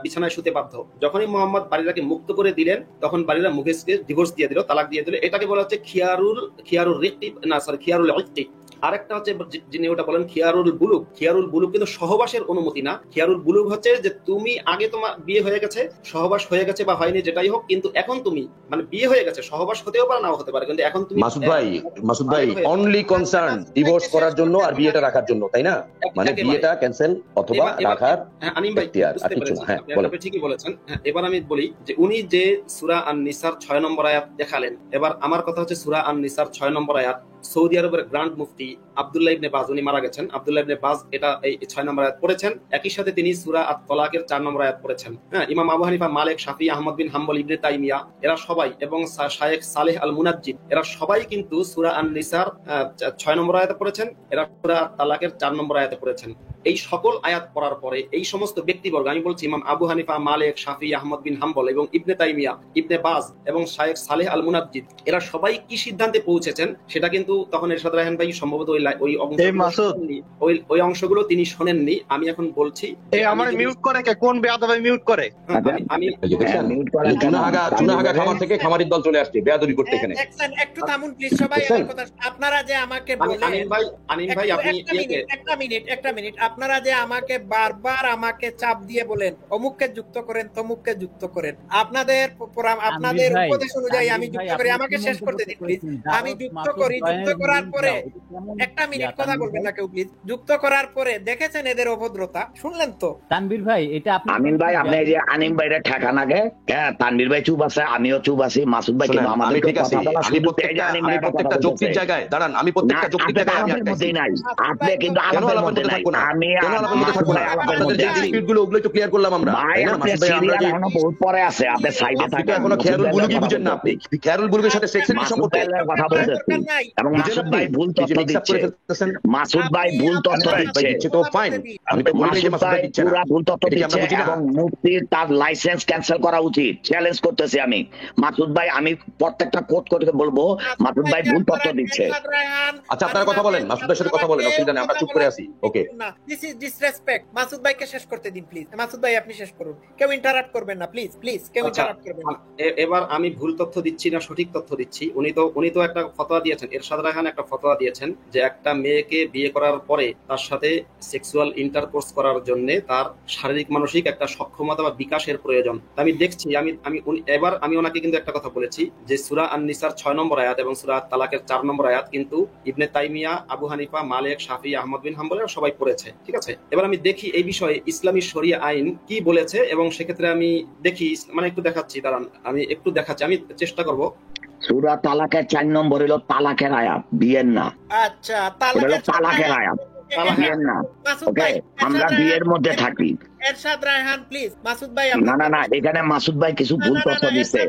বিছানায় শুতে বাধ্য। যখনই মোহাম্মদ বারিরাকে মুক্ত করে দিলেন, তখন বারিরা মুগিসকে ডিভোর্স দিয়ে দিল, তালাক দিয়ে দিল। এটাকে বলা হচ্ছে খিয়ারুল ইফক। আরেকটা হচ্ছে যিনি ওটা বলেন খিয়ারুল বুলুক। খিয়ারুল বুলুক কিন্তু সহবাসের অনুমতি না। খিয়ারুল বুলুক হচ্ছে যে তুমি আগে তোমার বিয়ে হয়ে গেছে, সহবাস হয়ে গেছে বা হয়নি যেটাই হোক, কিন্তু এখন তুমি মানে বিয়ে হয়ে গেছে, সহবাস হতেও পারে নাও হতে পারে, কিন্তু এখন তুমি মাসুদ ভাই অনলি কনসার্ন ডিভোর্স করার জন্য আর বিয়েটা রাখার জন্য, তাই না? মানে বিয়েটা ক্যান্সেল অথবা রাখার এখতিয়ার, আর কিছু না। হ্যাঁ বলেন। ঠিকই বলেছেন। এবার আমি বলি যে উনি যে সূরা আন-নিসার 6 নম্বর আয়াত দেখালেন, এবার আমার কথা হচ্ছে সূরা আন-নিসার 6 নম্বর আয়াত সৌদি আরবের গ্র্যান্ড মুফতি আব্দুল্লাহ ইবনে বাজ, উনি মারা গেছেন, আব্দুল্লাহ ইবনে বাজ এটা এই 6 নম্বর আয়াত পড়েছেন। একই সাথে তিনি সূরা আত-তালাকের 4 নম্বর আয়াত পড়েছেন। হ্যাঁ, ইমাম আবু হানিফা, মালিক, শাফি, আহমদ বিন হাম্বল, ইবনে তাইমিয়া এরা সবাই এবং শায়েখ সালেহ আল মুনাজ্জিদ এরা সবাই কিন্তু সূরা আন-নিসার 6 নম্বর আয়াতে পড়েছেন, এরা সূরা আত-তালাকের 4 নম্বর আয়াতে পড়েছেন। এই সকল আয়াত পড়ার পরে এই সমস্ত ব্যক্তিবর্গ, আমি বলছি ইমাম আবু হানিফা, মালিক, শাফি, আহমদ বিন হাম্বল এবং ইবনে তাইমিয়া, ইবনে বাজ এবং শায়েখ সালেহ আল মুনাজ্জিদ এরা সবাই কি সিদ্ধান্তে পৌঁছেছেন সেটা কিন্তু তখন এরশাদ রায়হান ভাই সম্ভবত ওই অংশগুলো তিনি শোনেননি। আমি এখন বলছি আমার মিউট করে কে, কোন বেয়াদব মিউট করে? আমি চুনাহাগা খামার থেকে খামারির দল চলে আসছে বেয়াদবি করতে এখানে। একটু থামুন প্লিজ সবাই। আপনারা যে আমাকে বলেন, আনিম ভাই আপনি একটা মিনিট, আপনারা যে আমাকে বারবার আমাকে চাপ দিয়ে বলেন অমুককে যুক্ত করেন, তমুককে যুক্ত করেন, আপনাদের উপদেশ অনুযায়ী আমি যুক্ত করি, আমাকে শেষ করতে দিন প্লিজ। আমি যুক্ত করি, যুক্ত করার পরে একটা মিনিট কথা বলবেন না কেউ প্লিজ। যুক্ত করার পরে দেখেছেন এদের অভদ্রতা, শুনলেন তো? তানভীর ভাই এটা আপনি আমিন ভাই, আপনি যে আনিম ভাইরে ঠেকান আগে। হ্যাঁ, তানভীর ভাই চুপ আছে, আমিও চুপ আছি, মাসুদ ভাই কিন্তু আমাদের কথা বলা আমি প্রত্যেকটা যৌক্তিক জায়গায় দাঁড়ান, আমি প্রত্যেকটা যৌক্তিক জায়গায় আমি আটকাইছি। আপনি কিন্তু আলাদার মধ্যে নাই, আমি যে ডিসপিউটগুলো ওগুলো একটু ক্লিয়ার করলাম আমরা, তাই না? মাসুদ ভাই আমরা যে এখনো বহুত পরে আছে, আপনি সাইডে থাকেন। এখনো খেয়ারুল বুলুকি বুঝেন না আপনি, খেয়ারুল বুলুকের সাথে সেক্সের কি সম্পর্ক? কথা বলতেছেন এবং মাসুদ ভাই ভুল তথ্য দিচ্ছে। মাসুদ ভাই ভুল তথ্য দিচ্ছে তো ফাইন, আমি তো বলি যে মাসুদ ভাই দিচ্ছে না, ভুল তথ্য দিচ্ছে এবং মুফতির তার লাইসেন্স ক্যান্সেল করা উচিত। চ্যালেঞ্জ করতেছি আমি মাসুদ ভাই, আমি প্রত্যেকটা কোট করে বলবো মাসুদ ভাই ভুল তথ্য দিচ্ছে। আচ্ছা আপনারা কথা বলেন, মাসুদ ভাইয়ের সাথে কথা বলেন, অসুবিধা নেই, আমরা চুপ করে আছি। ওকে, দিস ইজ ডিসরেসপেক্ট। মাসুদ ভাইকে শেষ করতে দিন প্লিজ। মাসুদ ভাই আপনি শেষ করুন, কেউ ইন্টারাপ্ট করবেন না প্লিজ, প্লিজ কেউ ইন্টারাপ্ট করবেন না। এবার আমি ভুল তথ্য দিচ্ছি না সঠিক তথ্য দিচ্ছি। উনি তো একটা ফতোয়া দিয়েছেন, এরশাদ রায়হান একটা ফতোয়া দিয়েছেন যে একটা মেয়েকে বিয়ে করার পরে তার সাথে সেক্সুয়াল ইন্টারকোর্স করার জন্য তার শারীরিক মানসিক একটা সক্ষমতা বা বিকাশের প্রয়োজন। আমি দেখছি আমি ওনাকে কিন্তু একটা কথা বলেছি যে সূরা আন-নিসার 6 নম্বর আয়াত এবং সূরা তালাকের 4 নম্বর আয়াত কিন্তু ইবনে তাইমিয়া, আবু হানিফা, মালিক, শাফি, আহমদ বিন হাম্বল সবাই পড়েছে, ঠিক আছে? এবার আমি দেখি এই বিষয়ে ইসলামী শরিয়া আইন কি বলেছে এবং সেক্ষেত্রে আমি দেখি, মানে একটু দেখাচ্ছি, দাঁড়ান আমি একটু দেখাচ্ছি, আমি চেষ্টা করব। সূরা তালাকের 4 নম্বর হলো তালাকের আয়াত, বিয়ের না। আচ্ছা, তালাকের আয়াত, বিয়ের না। ওকে, আমরা বিয়ের মধ্যে থাকি। এরশাদ রায়হান প্লিজ। মাসুদ ভাই না, এখানে মাসুদ ভাই কিছু ভুল তথ্য দিচ্ছে।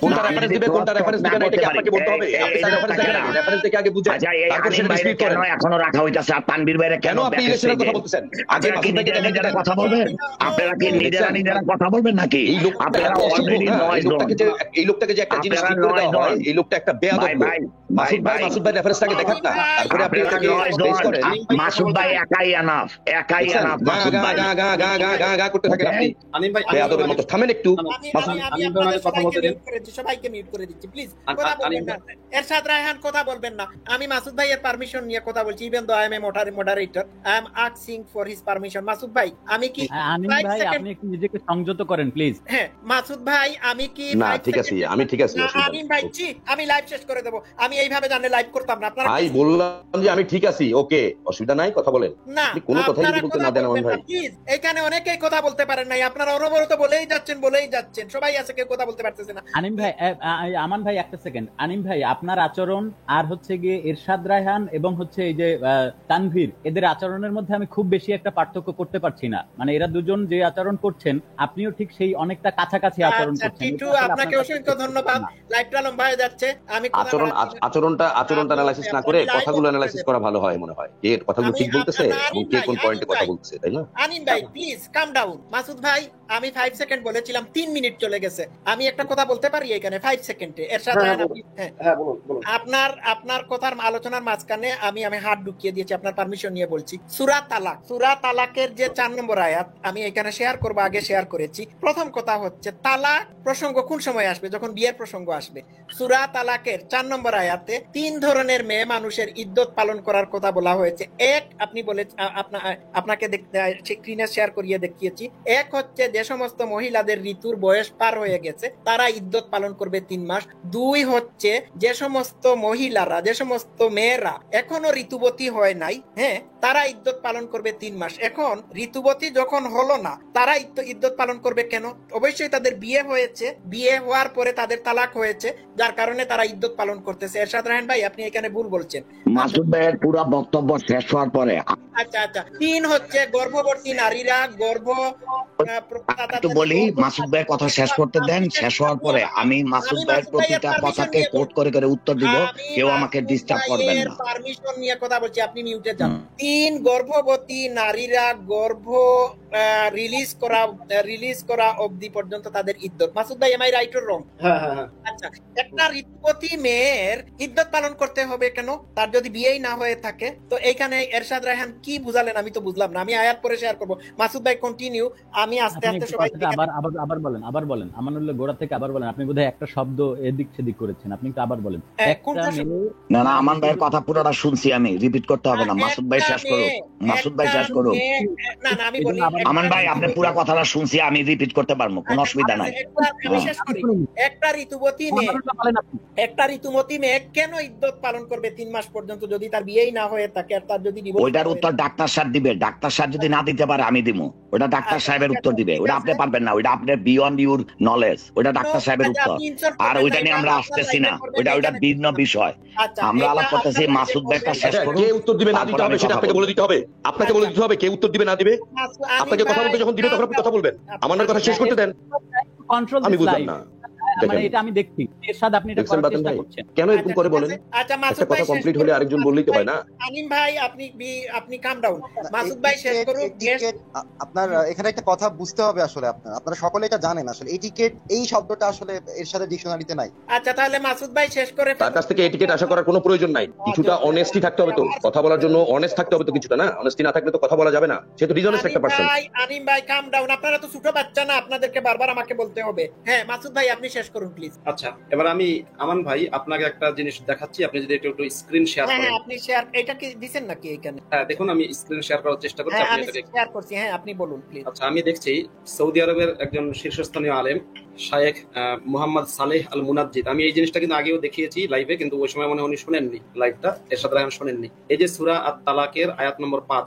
কোনটা রেফারেন্স দিবে, কোনটা রেফারেন্স দিবে না এটা কি আপনাকে বলতে হবে? আপনি তার রেফারেন্স দেখেন না, রেফারেন্স দেখে আগে বুঝেন, তারপর সেটা ডিসপিউট করেন। কেন এখনো রাখা হইতাছে? আর তানভীর ভাইরে কেন আপনি ইলেকশনের কথা বলতেছেন? আগে মাসুদ ভাইকে নিজেরা কথা বলবেন, আপনারা কি নিজেরা কথা বলবেন নাকি? এই লোক আপনারা অলরেডি এই লোকটাকে যে একটা জিনিস ঠিক করে দেওয়া হয়, এই লোকটা একটা বেয়াদব লোক। মাসুদ ভাই রেফারেন্সটাকে দেখান না, তারপরে আপনি এটাকে বেস করেন। মাসুদ ভাই একাই এনাফ মাসুদ ভাই গা করতে থাকেন আপনি। আনিম ভাই বেয়াদবের মতো থামেন একটু। আনিম ভাই কথা বলতে দেন, সবাইকে মিউট করে দিচ্ছি প্লিজ, কথা বলবেন না। এরশাদ রায়হান কথা বলবেন না। আমি মাসুদ ভাইয়ের পারমিশন নিয়ে কথা বলছি, even though I M a moderator, I am asking for his permission. Masud ভাই আমি কি আনিম ভাই আপনি একটু নিজেকে সংযত করেন প্লিজ। হ্যাঁ মাসুদ ভাই আমি কি না ঠিক আছে, আমি ঠিক আছে। আনিম ভাই জি, আমি লাইভ শেষ করে দেব। আমি এইভাবে জানলে লাইভ করতাম না। আপনারা ভাই বললাম যে আমি ঠিক আছি, ওকে, অসুবিধা নাই, কথা বলেন। না আপনি কোনো কথাই যদি বলতে না দেন আমার ভাই প্লিজ। এখানে অনেক অনেকেই কথা বলতে পারেন নাই, আপনারা অনবরত বলেই যাচ্ছেন, সবাই আছে, কেউ কথা বলতে পারতেছে না। আনিম ভাই, আমান ভাই একটা সেকেন্ড। আনিম ভাই, আপনার আচরণ আর হচ্ছে গিয়ে এরশাদ রায়হান এবং হচ্ছে এই যে তানভীর, এদের আচরণের মধ্যে আমি খুব বেশি একটা পার্থক্য করতে পারছি না। মানে এরা দুজন যে আচরণ করছেন, আপনিও ঠিক সেই অনেকটা কাছাকাছি আচরণ করছেন। টিটু, আপনাকে অসংখ্য ধন্যবাদ। লাইভটা লম্বা হয়ে যাচ্ছে, আমি আচরণটা অ্যানালাইসিস না করে কথাগুলো অ্যানালাইসিস করা ভালো হয় মনে হয়। কে কথাগুলো ঠিক বলতেছে এবং কে কোন পয়েন্টে কথা বলতেছে, তাই না? আনিম ভাই প্লিজ কাম ডাউন। মাসুদ ভাই, আমি 5 সেকেন্ড বলেছিলাম, 3 মিনিট চলে গেছে। আমি একটা কথা বলতে পারি এখানে 5 সেকেন্ডে? এরশাদ রায়হান, আপনার কথার আলোচনার মাঝখানে আমি হাত ঢুকিয়ে দিয়েছি, আপনার পারমিশন নিয়ে বলছি। সূরা তালাকের যে 4 নম্বর আয়াত আমি এখানে শেয়ার করব, আগে শেয়ার করেছি। প্রথম কথা হচ্ছে, তালাক প্রসঙ্গ কোন সময় আসবে? যখন বিয়ের প্রসঙ্গ আসবে। সূরা তালাকের 4 নম্বর আয়াতে 3 ধরনের মেয়ে মানুষের ইদ্যত পালন করার কথা বলা হয়েছে। এক, আপনি বলে আপনাকে স্ক্রিনে শেয়ার করিয়ে দেখিয়েছি। এক হচ্ছে যে সমস্ত মহিলাদের ঋতুর বয়স পার হয়ে গেছে তারা ইদ্যত পালন করবে 3 মাস। 2 হচ্ছে যে সমস্ত মহিলারা, যে সমস্ত মেয়েরা এখনো ঋতুবতী হয় নাই, হ্যাঁ, তারা ইদ্যত পালন করবে 3 মাস। এখন ঋতুবতী যখন হলো না, তারা ইদ্যত পালন করবে কেন? অবশ্যই তাদের বিয়ে হয়েছে, বিয়ে হওয়ার পরে তাদের তালাক হয়েছে, যার কারণে তারা ইদ্যত পালন করতেছে। এরশাদ রায়হান ভাই, আপনি এখানে ভুল বলছেন। মাসুদ ভাইয়ের পুরো বক্তব্য শেষ হওয়ার পরে আচ্ছা, 3 হচ্ছে গর্ভবতী নারীরা একটু বলি, মাসুদ ভাইয়ের কথা শেষ করতে দেন। শেষ হওয়ার পরে আমি মাসুদ ভাইয়ের প্রতিটা কথাকে কোট করে করে উত্তর দিব, কেউ আমাকে ডিস্টার্ব করবেন না। পারমিশন নিয়ে কথা বলছি, আপনি মিউটে যান। 3, গর্ভবতী নারীরা গর্ভ রিলিজ করা অবধি পর্যন্ত তাদের ইদ্যত। মাসুদ ভাই, am I right or wrong? আচ্ছা, একটা ঋতুবতী মেয়ের ইদ্যত পালন করতে হবে কেন? তার যদি বিয়েই না হয়ে থাকে। তো এইখানে এরশাদ রায়হান কি বুঝালেন আমি তো বুঝলাম না। আমি আয়াত পরে শেয়ার করব। মাসুদ ভাই কন্টিনিউ, আমি আস্তে আস্তে সবাই আবার বলেন আমানুল্লাহ, গোড়া থেকে আবার বলেন। আপনি বোধহয় একটা শব্দ এদিক সেদিক করেছেন, আপনি একটু আবার বলেন। না, আমান ভাইয়ের কথা পুরোটা শুনছি আমি, রিপিট করতে হবে না। মাসুদ ভাই শেষ করুন, মাসুদ ভাই শেষ করুন। না, আমি বলি, আমান ভাই, আপনি পুরো কথাটা শুনছি, আমি রিপিট করতে পারবো, কোনো অসুবিধা নাই। একটা ঋতুবতী মেয়ে কেন ইদ্যত পালন করবে 3 মাস পর্যন্ত যদি তার বিয়েই না হয়ে থাকে আর তার যদি ডিভোর্স? ওইটার উত্তর ডাক্তার সাহেব দিবে। ডাক্তার সাহেব যদি না দিতে পারে আমি দিব। ওটা ডাক্তার সাহেবের উত্তর দিবে, ওটা আপনি পারবেন না। ওইটা আপনার বিয়ন্ড ইউর নলেজ, ওইটা ডাক্তার সাহেবের উত্তর। আর ওইটা নিয়ে আমরা আসতেছি না, ওইটা ভিন্ন বিষয়। আমরা আলাপ করতেছি। মাসুদ ভাইটা শেষ করুন। কে উত্তর দিবে না দিতে হবে সেটা আপনাকে বলে দিতে হবে। আপনাকে বলে দিতে হবে কে উত্তর দিবে না দিবে। আপনাকে কথা বলতে যখন দিবে তখন আপনি কথা বলবেন। আমার কথা শেষ করতে দেন। আমি বুঝলাম না, মানে এটা আমি দেখছি এরশাদ, আপনি এটা করার চেষ্টা করছেন কেন? এরকম করে বলেন। আচ্ছা, মাসুদ ভাই কথা কমপ্লিট হলে আরেকজন বললেই তো হয় না? আনিম ভাই, আপনি কাম ডাউন। মাসুদ ভাই শেষ করুন। আপনার এখানে একটা কথা বুঝতে হবে, আসলে আপনারা সকলে এটা জানেন, আসলে এটিকেট এই শব্দটা আসলে এরশাদের ডিকশনারিতে নাই। আচ্ছা, তাহলে মাসুদ ভাই শেষ করে। তার কাছ থেকে এটিকেট আশা করার কোনো প্রয়োজন নাই। কিছুটা অনেস্টি থাকতে হবে তো, কথা বলার জন্য অনেস্ট থাকতে হবে তো কিছুটা, না? অনেস্টি না থাকলে তো কথা বলা যাবে না। সে তো ডিসঅনেস্ট একটা পারসন। আনিম ভাই কাম ডাউন, আপনারা তো ছোট বাচ্চা না, আপনাদেরকে বারবার আমাকে বলতে হবে। হ্যাঁ, মাসুদ ভাই আপনি শেষ করুন প্লিজ। আচ্ছা, এবার আমি আমান ভাই আপনাকে একটা জিনিস দেখাচ্ছি, আপনি যদি একটু স্ক্রিন শেয়ার করেন। হ্যাঁ, আপনি শেয়ার, এটা কি দিবেন নাকি এখানে? হ্যাঁ, দেখুন আমি স্ক্রিন শেয়ার করার চেষ্টা করছি, আপনি এটা শেয়ার করছি। হ্যাঁ, আপনি বলুন প্লিজ। আচ্ছা, আমি দেখছি সৌদি আরবের একজন শীর্ষস্থানীয় আলেম শায়েখ মুহাম্মদ সালেহ আল মুনাজ্জিদ। আমি এই জিনিসটা কিন্তু আগেও দেখিয়েছি লাইভে, কিন্তু ওই সময় মনে উনি শুনেননি লাইভটা, এরশাদ রায়হান শুনেননি। এই যে সূরা আত-তালাকের আয়াত নম্বর 4,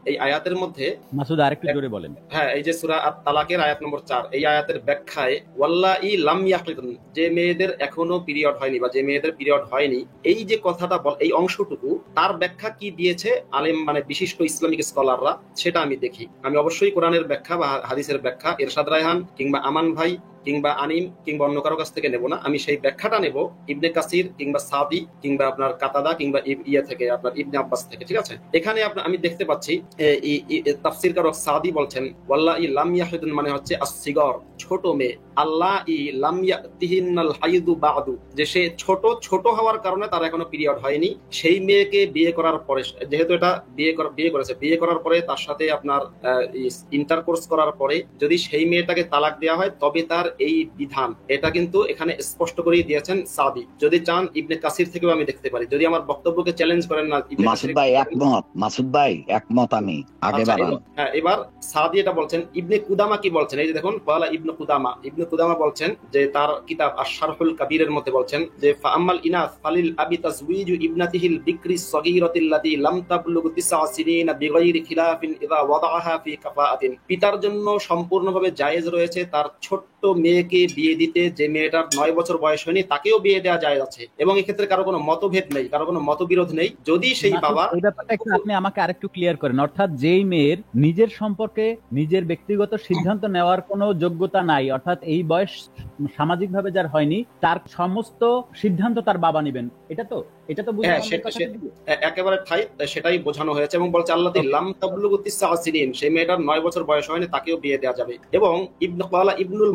এই আয়াতের মধ্যে মাসুদ আরেকটু জোরে বলেন। হ্যাঁ, এই যে সূরা আত-তালাকের আয়াত নম্বর 4, এই আয়াতের ব্যাখ্যায় ওয়াল্লাহি লাম ইয়াকিদুন, যে মেয়েদের এখনো পিরিয়ড হয়নি বা যে মেয়েদের পিরিয়ড হয়নি, এই যে কথাটা এই অংশটুকু তার ব্যাখ্যা কি দিয়েছে আলেম, মানে বিশিষ্ট ইসলামিক স্কলাররা, সেটা আমি দেখি। আমি অবশ্যই কোরআনের ব্যাখ্যা বা হাদিসের ব্যাখ্যা এরশাদ রায়হান কিংবা আমান ভাই কিংবা আনিম কিংবা অন্য কারো কাছ থেকে নেব না। আমি সেই ব্যাখ্যাটা নেব ইবনে কাসির কিংবা সাদি কিংবা আপনার কাতাদা কিংবা থেকে, আপনার ইবনে আব্বাস থেকে। ঠিক আছে, এখানে আমি দেখতে পাচ্ছি তাফসীর কারক সাদি বলছেন ওয়াল্লাহি লাম ইয়াহিদুন মানে হচ্ছে as-সিগর, ছোট মেয়ে। আল্লাহি লাম ইয়াতিহিনাল হাইদু বাদু, যে সে ছোট হওয়ার কারণে তার এখনো পিরিয়ড হয়নি, সেই মেয়েকে বিয়ে করার পরে, যেহেতু এটা বিয়ে করার পরে তার সাথে আপনার ইন্টারকোর্স করার পরে যদি সেই মেয়েটাকে তালাক দেওয়া হয় তবে তার এই বিধান, এটা কিন্তু এখানে স্পষ্ট করেই দিয়েছেন সাদি। যদি চান ইবনে কাসির থেকেও আমি দেখতে পারি, যদি আমার বক্তব্যকে চ্যালেঞ্জ করেন না। মাসুদ ভাই একমত আমি আগে বাড়ান। হ্যাঁ, এবার সাদি এটা বলছেন। ইবনে কুদামা কি বলছেন? এই যে দেখুন, ওয়ালা ইবনে কুদামা রাহিমাহুল্লাহ বলছেন যে তার কিতাব আশ-শারহুল কাবীরের মধ্যে বলছেন যে ফাআম্মাল ইনাস ফালিল আবি তাজওয়িজু ইবনাতিহিল বিকরি সগীরাতিল্লাতী লাম তাবলুগ 9 সিনিনা বিগাইরি খিলাফিন ইযা ওয়াদাআহা ফি কাফাআতিন। পিতার জন্য সম্পূর্ণভাবে জায়েজ রয়েছে তার ছোট্ট মেয়েকে বিয়ে দিতে, যে মেয়েটার 9 বছর বয়স হয়নি তাকেও বিয়ে দেওয়া জায়েজ আছে, এবং এক্ষেত্রে কারো কোনো মতভেদ নেই, কারো কোনো মতবিরোধ নেই, যদি সেই বাবা। এই ব্যাপারটা একটু আপনি আমাকে আরেকটু ক্লিয়ার করেন, অর্থাৎ যেই মেয়ের নিজের সম্পর্কে নিজের ব্যক্তিগত সিদ্ধান্ত নেওয়ার কোনো যোগ্যতা নাই, অর্থাৎ এই বয়স সামাজিকভাবে যার হয়নি, তার সমস্ত সিদ্ধান্ত তার বাবা নেবেন, এটা তো একেবারে সেটাই বোঝানো হয়েছে, এবং বলছে আল্লাহ লাম তাবলুগু 9 সিনিন, সেই মেয়েটার 9 বছর বয়স হয়নি তাকেও বিয়ে দেওয়া যাবে। এবং ইবনুল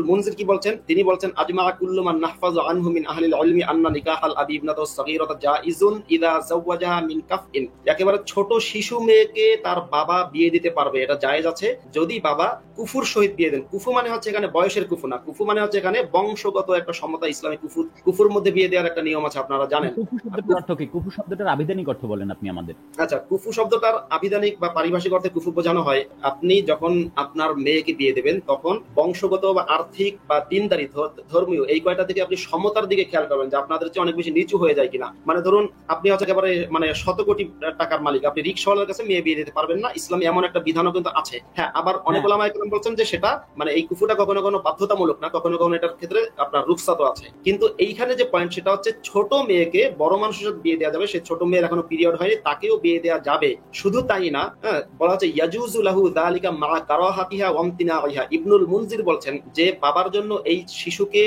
মুনজির কি বলছেন, তিনি বলছেন আজমা কুল্লু মান নাহফাজু আনহু মিন আহলিল ইলমি আন্না নিকাহাল আবি ইবনাতু সগীরাতা জাইজুন ইযা যাওয়াজাহা মিন কাফইন। একেবারে ছোট শিশু মেয়েকে তার বাবা বিয়ে দিতে পারবে, এটা জায়েজ আছে যদি বাবা কুফুর সহিত বিয়ে দেন। কুফু মানে হচ্ছে এখানে বয়সের কুফু না, কুফু মানে হচ্ছে এখানে বংশগত একটা সমতা, ইসলামী কুফুর মধ্যে বিয়ে দেওয়ার একটা নিয়ম আছে, আপনারা জানেন। কুফু শব্দটার অর্থ কি? কুফু শব্দটার আবিধানিক অর্থ বলেন আপনি আমাদের। আচ্ছা, কুফু শব্দটার আবিধানিক বা পারিভাষিক অর্থে কুফু বোঝানো হয় আপনি যখন আপনার মেয়েকে বিয়ে দেবেন তখন বংশগত বা আর্থিক বা দিনদারি ধর্মীয় এই কয়টা থেকে আপনি সমতার দিকে খেয়াল করবেন, যে আপনাদের চেয়ে অনেক বেশি নিচু হয়ে যায় কিনা। মানে ধরুন আপনি হচ্ছে একেবারে মানে 100 কোটি টাকার মালিক, আপনি রিকশাওয়ালার কাছে মেয়ে বিয়ে দিতে পারবেন না, ইসলামে এমন একটা বিধানও কিন্তু আছে। হ্যাঁ, আবার অনেক ওলামা ইকরাম বলছেন যে সেটা মানে এই কুফুটা কখনো কখনো বাধ্যতামূলক না, কখনো কখনো এটার ক্ষেত্রে আপনার রুখসাতও আছে। কিন্তু এইখানে যে পয়েন্ট সেটা হচ্ছে ছোট মেয়েকে বড় মানুষের সাথে বিয়ে দেওয়া যাবে, সে ছোট মেয়ের এখনো পিরিয়ড হয়নি তাকেও বিয়ে দেওয়া যাবে। শুধু তাই না, বলা হচ্ছে ইয়াজুজু লাহু যালিকা মা কারাহাতিহা ওয়া আমতিনাইহা। ইবনুল মুনজির বলছেন যে বাবার জন্য এই শিশুকে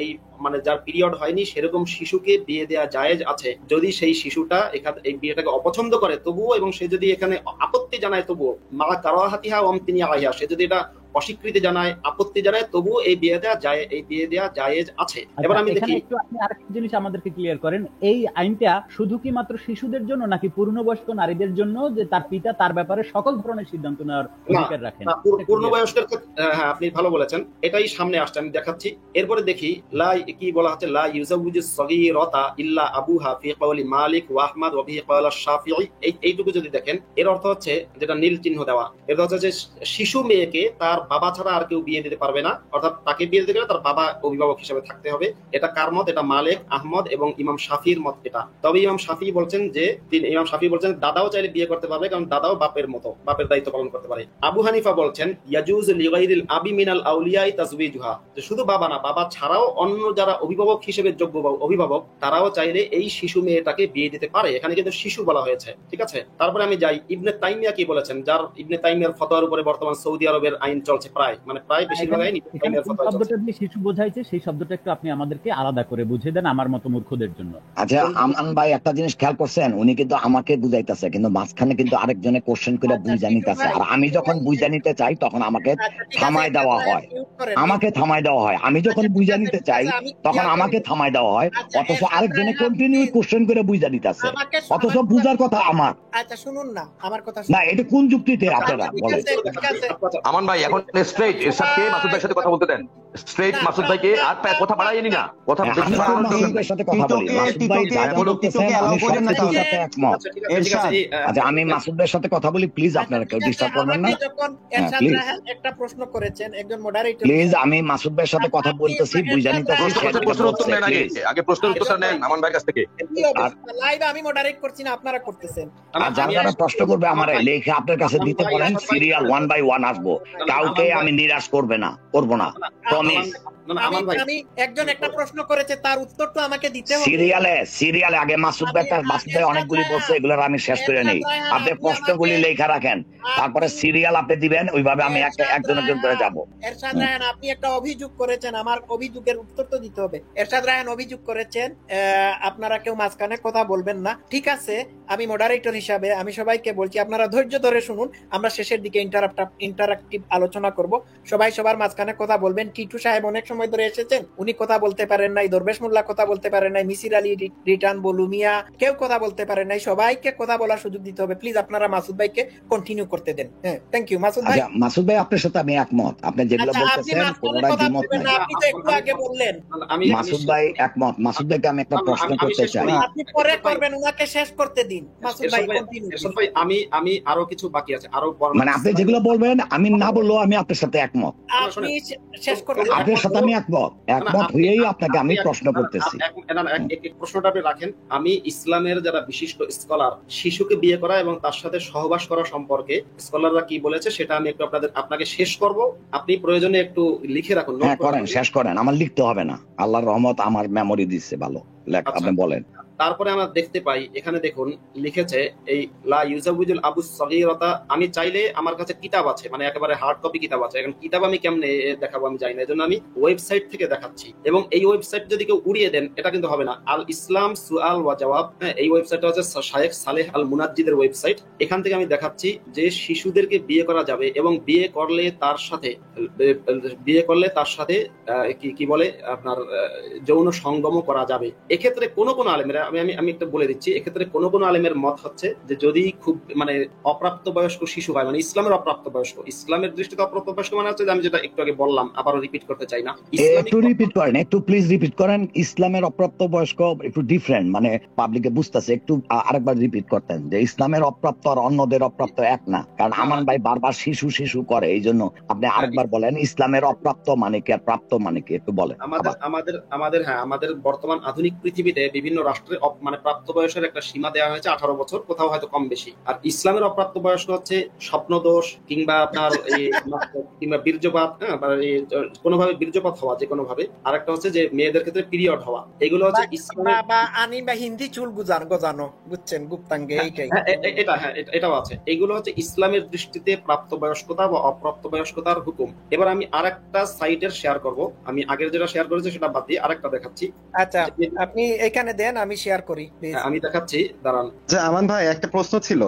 এই মানে যার পিরিয়ড হয়নি সেরকম শিশুকে বিয়ে দেওয়া জায়েজ আছে, যদি সেই শিশুটা এই বিয়েটাকে অপছন্দ করে তবুও, এবং সে যদি এখানে আপত্তি জানায় তবুও, মা কারাহাতিহা ওয়া আমতিনাইহা, সে যদি এটা অস্বীকৃতি জানায়, আপত্তি জানায়, তবুও এই বিয়ে দেওয়া জায়েজ আছে। এবার আমি দেখি একটু আপনি আরেকটা জিনিস আমাদেরকে ক্লিয়ার করেন, এই আইনটা শুধু কি মাত্র শিশুদের জন্য নাকি পূর্ণবয়স্ক নারীদের জন্য, যে তার পিতা তার ব্যাপারে সকল ধরনের সিদ্ধান্ত নেওয়ার অধিকার রাখেন? পূর্ণবয়স্কের ক্ষেত্রে হ্যাঁ আপনি ভালো বলেছেন, এটাই সামনে আসছে, আমি দেখাচ্ছি। এরপরে দেখি কি বলা হচ্ছে, লা ইউজাউজু সগীরাতা ইল্লা আবুহা ফি কওলি মালিক ওয়া আহমদ ওয়া বিহি ক্বালা শাফিঈ। এইটুকু যদি দেখেন, এর অর্থ হচ্ছে, যেটা নীল চিহ্ন দেওয়া, এর অর্থ হচ্ছে যে শিশু মেয়েকে তার বাবা ছাড়া আর কেউ বিয়ে দিতে পারবে না, অর্থাৎ তাকে বিয়ে দিতে গেলে তার বাবা অভিভাবক হিসেবে থাকতে হবে। এটা কার মত? এটা মালিক, আহমদ এবং ইমাম শাফির মত এটা। তবে ইমাম শাফি বলছেন দাদাও চাইলে বিয়ে করতে পারবে, কারণ দাদাও বাপের মতো, বাপের দায়িত্ব পালন করতে পারে। আবু হানিফা বলছেন ইয়াজুজু লিগাইরিল আবি মিনাল আউলিয়াই তাজওয়িজুহা, যে শুধু বাবা না, বাবা ছাড়াও অন্য যারা অভিভাবক হিসেবে যোগ্য অভিভাবক তারাও চাইলে এই শিশু মেয়েটাকে বিয়ে দিতে পারে। এখানে কিন্তু শিশু বলা হয়েছে, ঠিক আছে। তারপরে আমি যাই, ইবনে তাইমিয়া কি বলেছেন, যার ইবনে তাইমিয়ার ফতোয়ার উপরে বর্তমান সৌদি আরবের আইন চলছে, প্রায় বেশিরভাগ আইন ইবনে তাইমিয়ার ফতোয়া চলছে। শব্দটা দিয়ে শিশু বোঝাইছে, সেই শব্দটা একটু আপনি আমাদেরকে আলাদা করে বুঝিয়ে দেন আমার মতো মূর্খদের জন্য। আচ্ছা, আমান ভাই একটা জিনিস খেয়াল করছেন, উনি কিন্তু আমাকে বুঝাইতেছে, কিন্তু মাঝখানে কিন্তু আরেকজনে কোশ্চেন করে বুঝা নিতেছে, আর আমি যখন বুঝা নিতে চাই তখন আমাকে থামায় দেওয়া হয়, আমি যখন বুঝা নিতে চাই তখন আমাকে থামায় দেওয়া হয়, অথচ আরেকজনে কন্টিনিউ কোশ্চেন করে বুঝা নিতেছে, অথচ বুঝার কথা আমার। আচ্ছা শুনুন না, আমার কথা না, এটা কোন যুক্তিতে আপনারা বলেন? আমান ভাই এখন স্ট্রেট এরশাদকে মাসুদ ভাইয়ের সাথে কথা বলতে দেন, স্ট্রেট মাসুদ ভাইকে আর কথা বাড়াইনি না, কথা বেশি মাসুদের সাথে কথা বলি। মাসুদ ভাই যা বলতেছেন আমি সবকিছুর সাথে একমত। আচ্ছা, আমি মাসুদের সাথে কথা বলি, প্লিজ আপনারা কেউ ডিস্টার্ব করবেন না। যখন এরশাদ রায়হান একটা প্রশ্ন করেছেন, একজন মডারেটর, প্লিজ আমি মাসুদ ভাইয়ের সাথে কথা বলতেছি, বুঝা নিতেছি। প্রশ্নের উত্তর নেন, আগে প্রশ্নের উত্তরটা নেন আমান ভাইয়ের কাছ থেকে। লাইভে আমি মডারেট করছি না, আপনারা করতেছেন। আর যারা প্রশ্ন করবে আমারে লেখা আপনার কাছে দিতে পারেন, সিরিয়াল 1 বাই 1 আসবো, কাউকে আমি নিরাশ করব না, প্রমিস। আমি একজন একটা প্রশ্ন করেছে, তার উত্তর তো আমাকে দিতে হবে। সিরিয়ালে আগে মাসুদ ভাই অনেকগুলি বলছে, এগুলো আমি শেষ করে নেই। আপনি প্রশ্নগুলি লেখা রাখেন, তারপরে সিরিয়াল আপনি দিবেন, ওইভাবে আমি একজন করে যাব। এরশাদ রায়হান, আপনি একটা অভিযোগ করেছেন, আমার অভিযোগের উত্তর তো দিতে হবে। এরশাদ রায়হান অভিযোগ করেছেন আপনারা কেউ মাঝখানে কথা বলবেন না। ঠিক আছে, আমি মডারেটর হিসাবে আমি সবাইকে বলছি, আপনারা ধৈর্য ধরে শুনুন, আমরা শেষের দিকে ইন্টারাক্টিভ আলোচনা করব। সবাই সবার মাঝখানে কথা বলবেন। টিটু সাহেব অনেক সময় ধরে এসেছেন, উনি কথা বলতে পারেন নাই, দরবেশ মোল্লা কথা বলতে পারেন নাই, মিসির আলী রিটার্ন, বলুমিয়া কেউ কথা বলতে পারেন নাই, সবাইকে কথা বলার সুযোগ দিতে হবে। প্লিজ আপনারা মাসুদ ভাইকে কন্টিনিউ করতে দেন। হ্যাঁ, থ্যাংক ইউ মাসুদ ভাই। মাসুদ ভাই, আপনার সাথে আমি একমত, আপনি যেগুলো বলতেছেন কোনটাই দ্বিমত নাই। আপনি তো একটু আগে বললেন। মাসুদ ভাই একমত। মাসুদ ভাইকে আমি একটা প্রশ্ন করতে চাই। আপনি পরে করবেন, উনাকে শেষ করতে দিন। মাসুদ ভাই কন্টিনিউ। আমি আরো কিছু বাকি আছে, আরো মানে আপনি যেগুলো বলবেন আমি না বললেও আমি আমি আপনার সাথে একমত, আপনি শেষ করতে আপনার সাথে আমি একমত হয়েই আপনাকে আমি প্রশ্ন করতেছি। প্রশ্নটা আপনি রাখেন। আমি ইসলামের যারা বিশিষ্ট স্কলার শিশুকে বিয়ে করা এবং তার সাথে সহবাস করা সম্পর্কে স্কলাররা কি বলেছে সেটা আমি একটু আপনাকে শেষ করব। আপনি প্রয়োজনে একটু লিখে রাখুন। হ্যাঁ করেন, শেষ করেন, আমার লিখতে হবে না, আল্লাহর রহমত আমার মেমোরি দিচ্ছে ভালো। আপনি বলেন। তারপরে আমরা দেখতে পাই এখানে দেখুন লিখেছে এই লা ইউজাউজুল আবু সগীরাতা। আমি চাইলে আমার কাছে কিতাব আছে, মানে একেবারে হার্ড কপি কিতাব আছে। এখন কিতাব আমি কেমনে দেখাবো আমি জানি না, এজন্য আমি ওয়েবসাইট থেকে দেখাচ্ছি। এবং এই ওয়েবসাইট যদি কেউ উড়িয়ে দেন এটা কিন্তু হবে না। আল ইসলাম সুআল ওয়া জওয়াব, এই ওয়েবসাইটটা হচ্ছে শায়েখ সালেহ আল মুনাজ্জিদের ওয়েবসাইট। এখান থেকে আমি দেখাচ্ছি যে শিশুদেরকে বিয়ে করা যাবে এবং বিয়ে করলে তার সাথে কি বলে আপনার যৌন সঙ্গম করা যাবে। এক্ষেত্রে কোন আলেমের আমি একটা বলে দিচ্ছি, এক্ষেত্রে কোন আলেমের মত হচ্ছে যে যদি খুব মানে অপ্রাপ্ত বয়স্ক শিশু হয়, মানে ইসলামের অপ্রাপ্ত বয়স্ক, ইসলামের দৃষ্টিতে অপ্রাপ্ত বয়স্ক মানে হচ্ছে আমি যেটা একটু আগে বললাম, আবারও রিপিট করতে চাই না, একটু প্লিজ রিপিট করেন। ইসলামের অপ্রাপ্ত বয়স্ক একটু ডিফারেন্ট, মানে পাবলিকে বুঝতেছে, একটু আরেকবার রিপিট করতেন যে ইসলামের অপ্রাপ্ত আর অন্যদের অপ্রাপ্ত এক না, কারণ আমান ভাই বারবার শিশু করে, এই জন্য আপনি আরেকবার বলেন ইসলামের অপ্রাপ্ত মানে কি আর প্রাপ্ত মানে কি একটু বলেন। আমাদের বর্তমান আধুনিক পৃথিবীতে বিভিন্ন রাষ্ট্রে মানে প্রাপ্ত বয়সের একটা সীমা দেওয়া হয়েছে 18 বছর, কোথাও হয়তো কম বেশি। আর ইসলামের অপ্রাপ্ত বয়স হচ্ছে স্বপ্নদোষ কিংবা আপনার কিংবা বীর্যপাত, কোনোভাবে বীর্যপাত হওয়া যে কোনো ভাবে। আর একটা হচ্ছে যে মেয়েদের ক্ষেত্রে পিরিয়ড হওয়া, এগুলো হচ্ছে হিন্দি চুল গজানো, বুঝছেন, গুপ্তাঙ্গে এটাও আছে। এগুলো হচ্ছে ইসলামের দৃষ্টিতে প্রাপ্তবয়স্কতা বা অপ্রাপ্তবয়স্কতার হুকুম। এবার আমি আরেকটা সাইটের শেয়ার করব, আমি আগের যেটা শেয়ার করেছি সেটা বাদ দিয়ে আরেকটা দেখাচ্ছি। আচ্ছা আপনি এখানে দেন, আমি শেয়ার করি, আমি দেখাচ্ছি, দাঁড়ান। আমান ভাই একটা প্রশ্ন ছিল,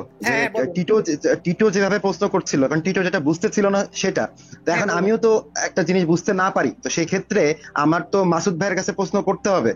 টিটো যেভাবে প্রশ্ন করছিল, কারণ টিটো যেটা বুঝতে ছিল না সেটা, তো এখন আমিও তো একটা জিনিস বুঝতে না পারি, তো সেই ক্ষেত্রে আমার তো মাসুদ ভাইয়ের কাছে প্রশ্ন করতে হবে।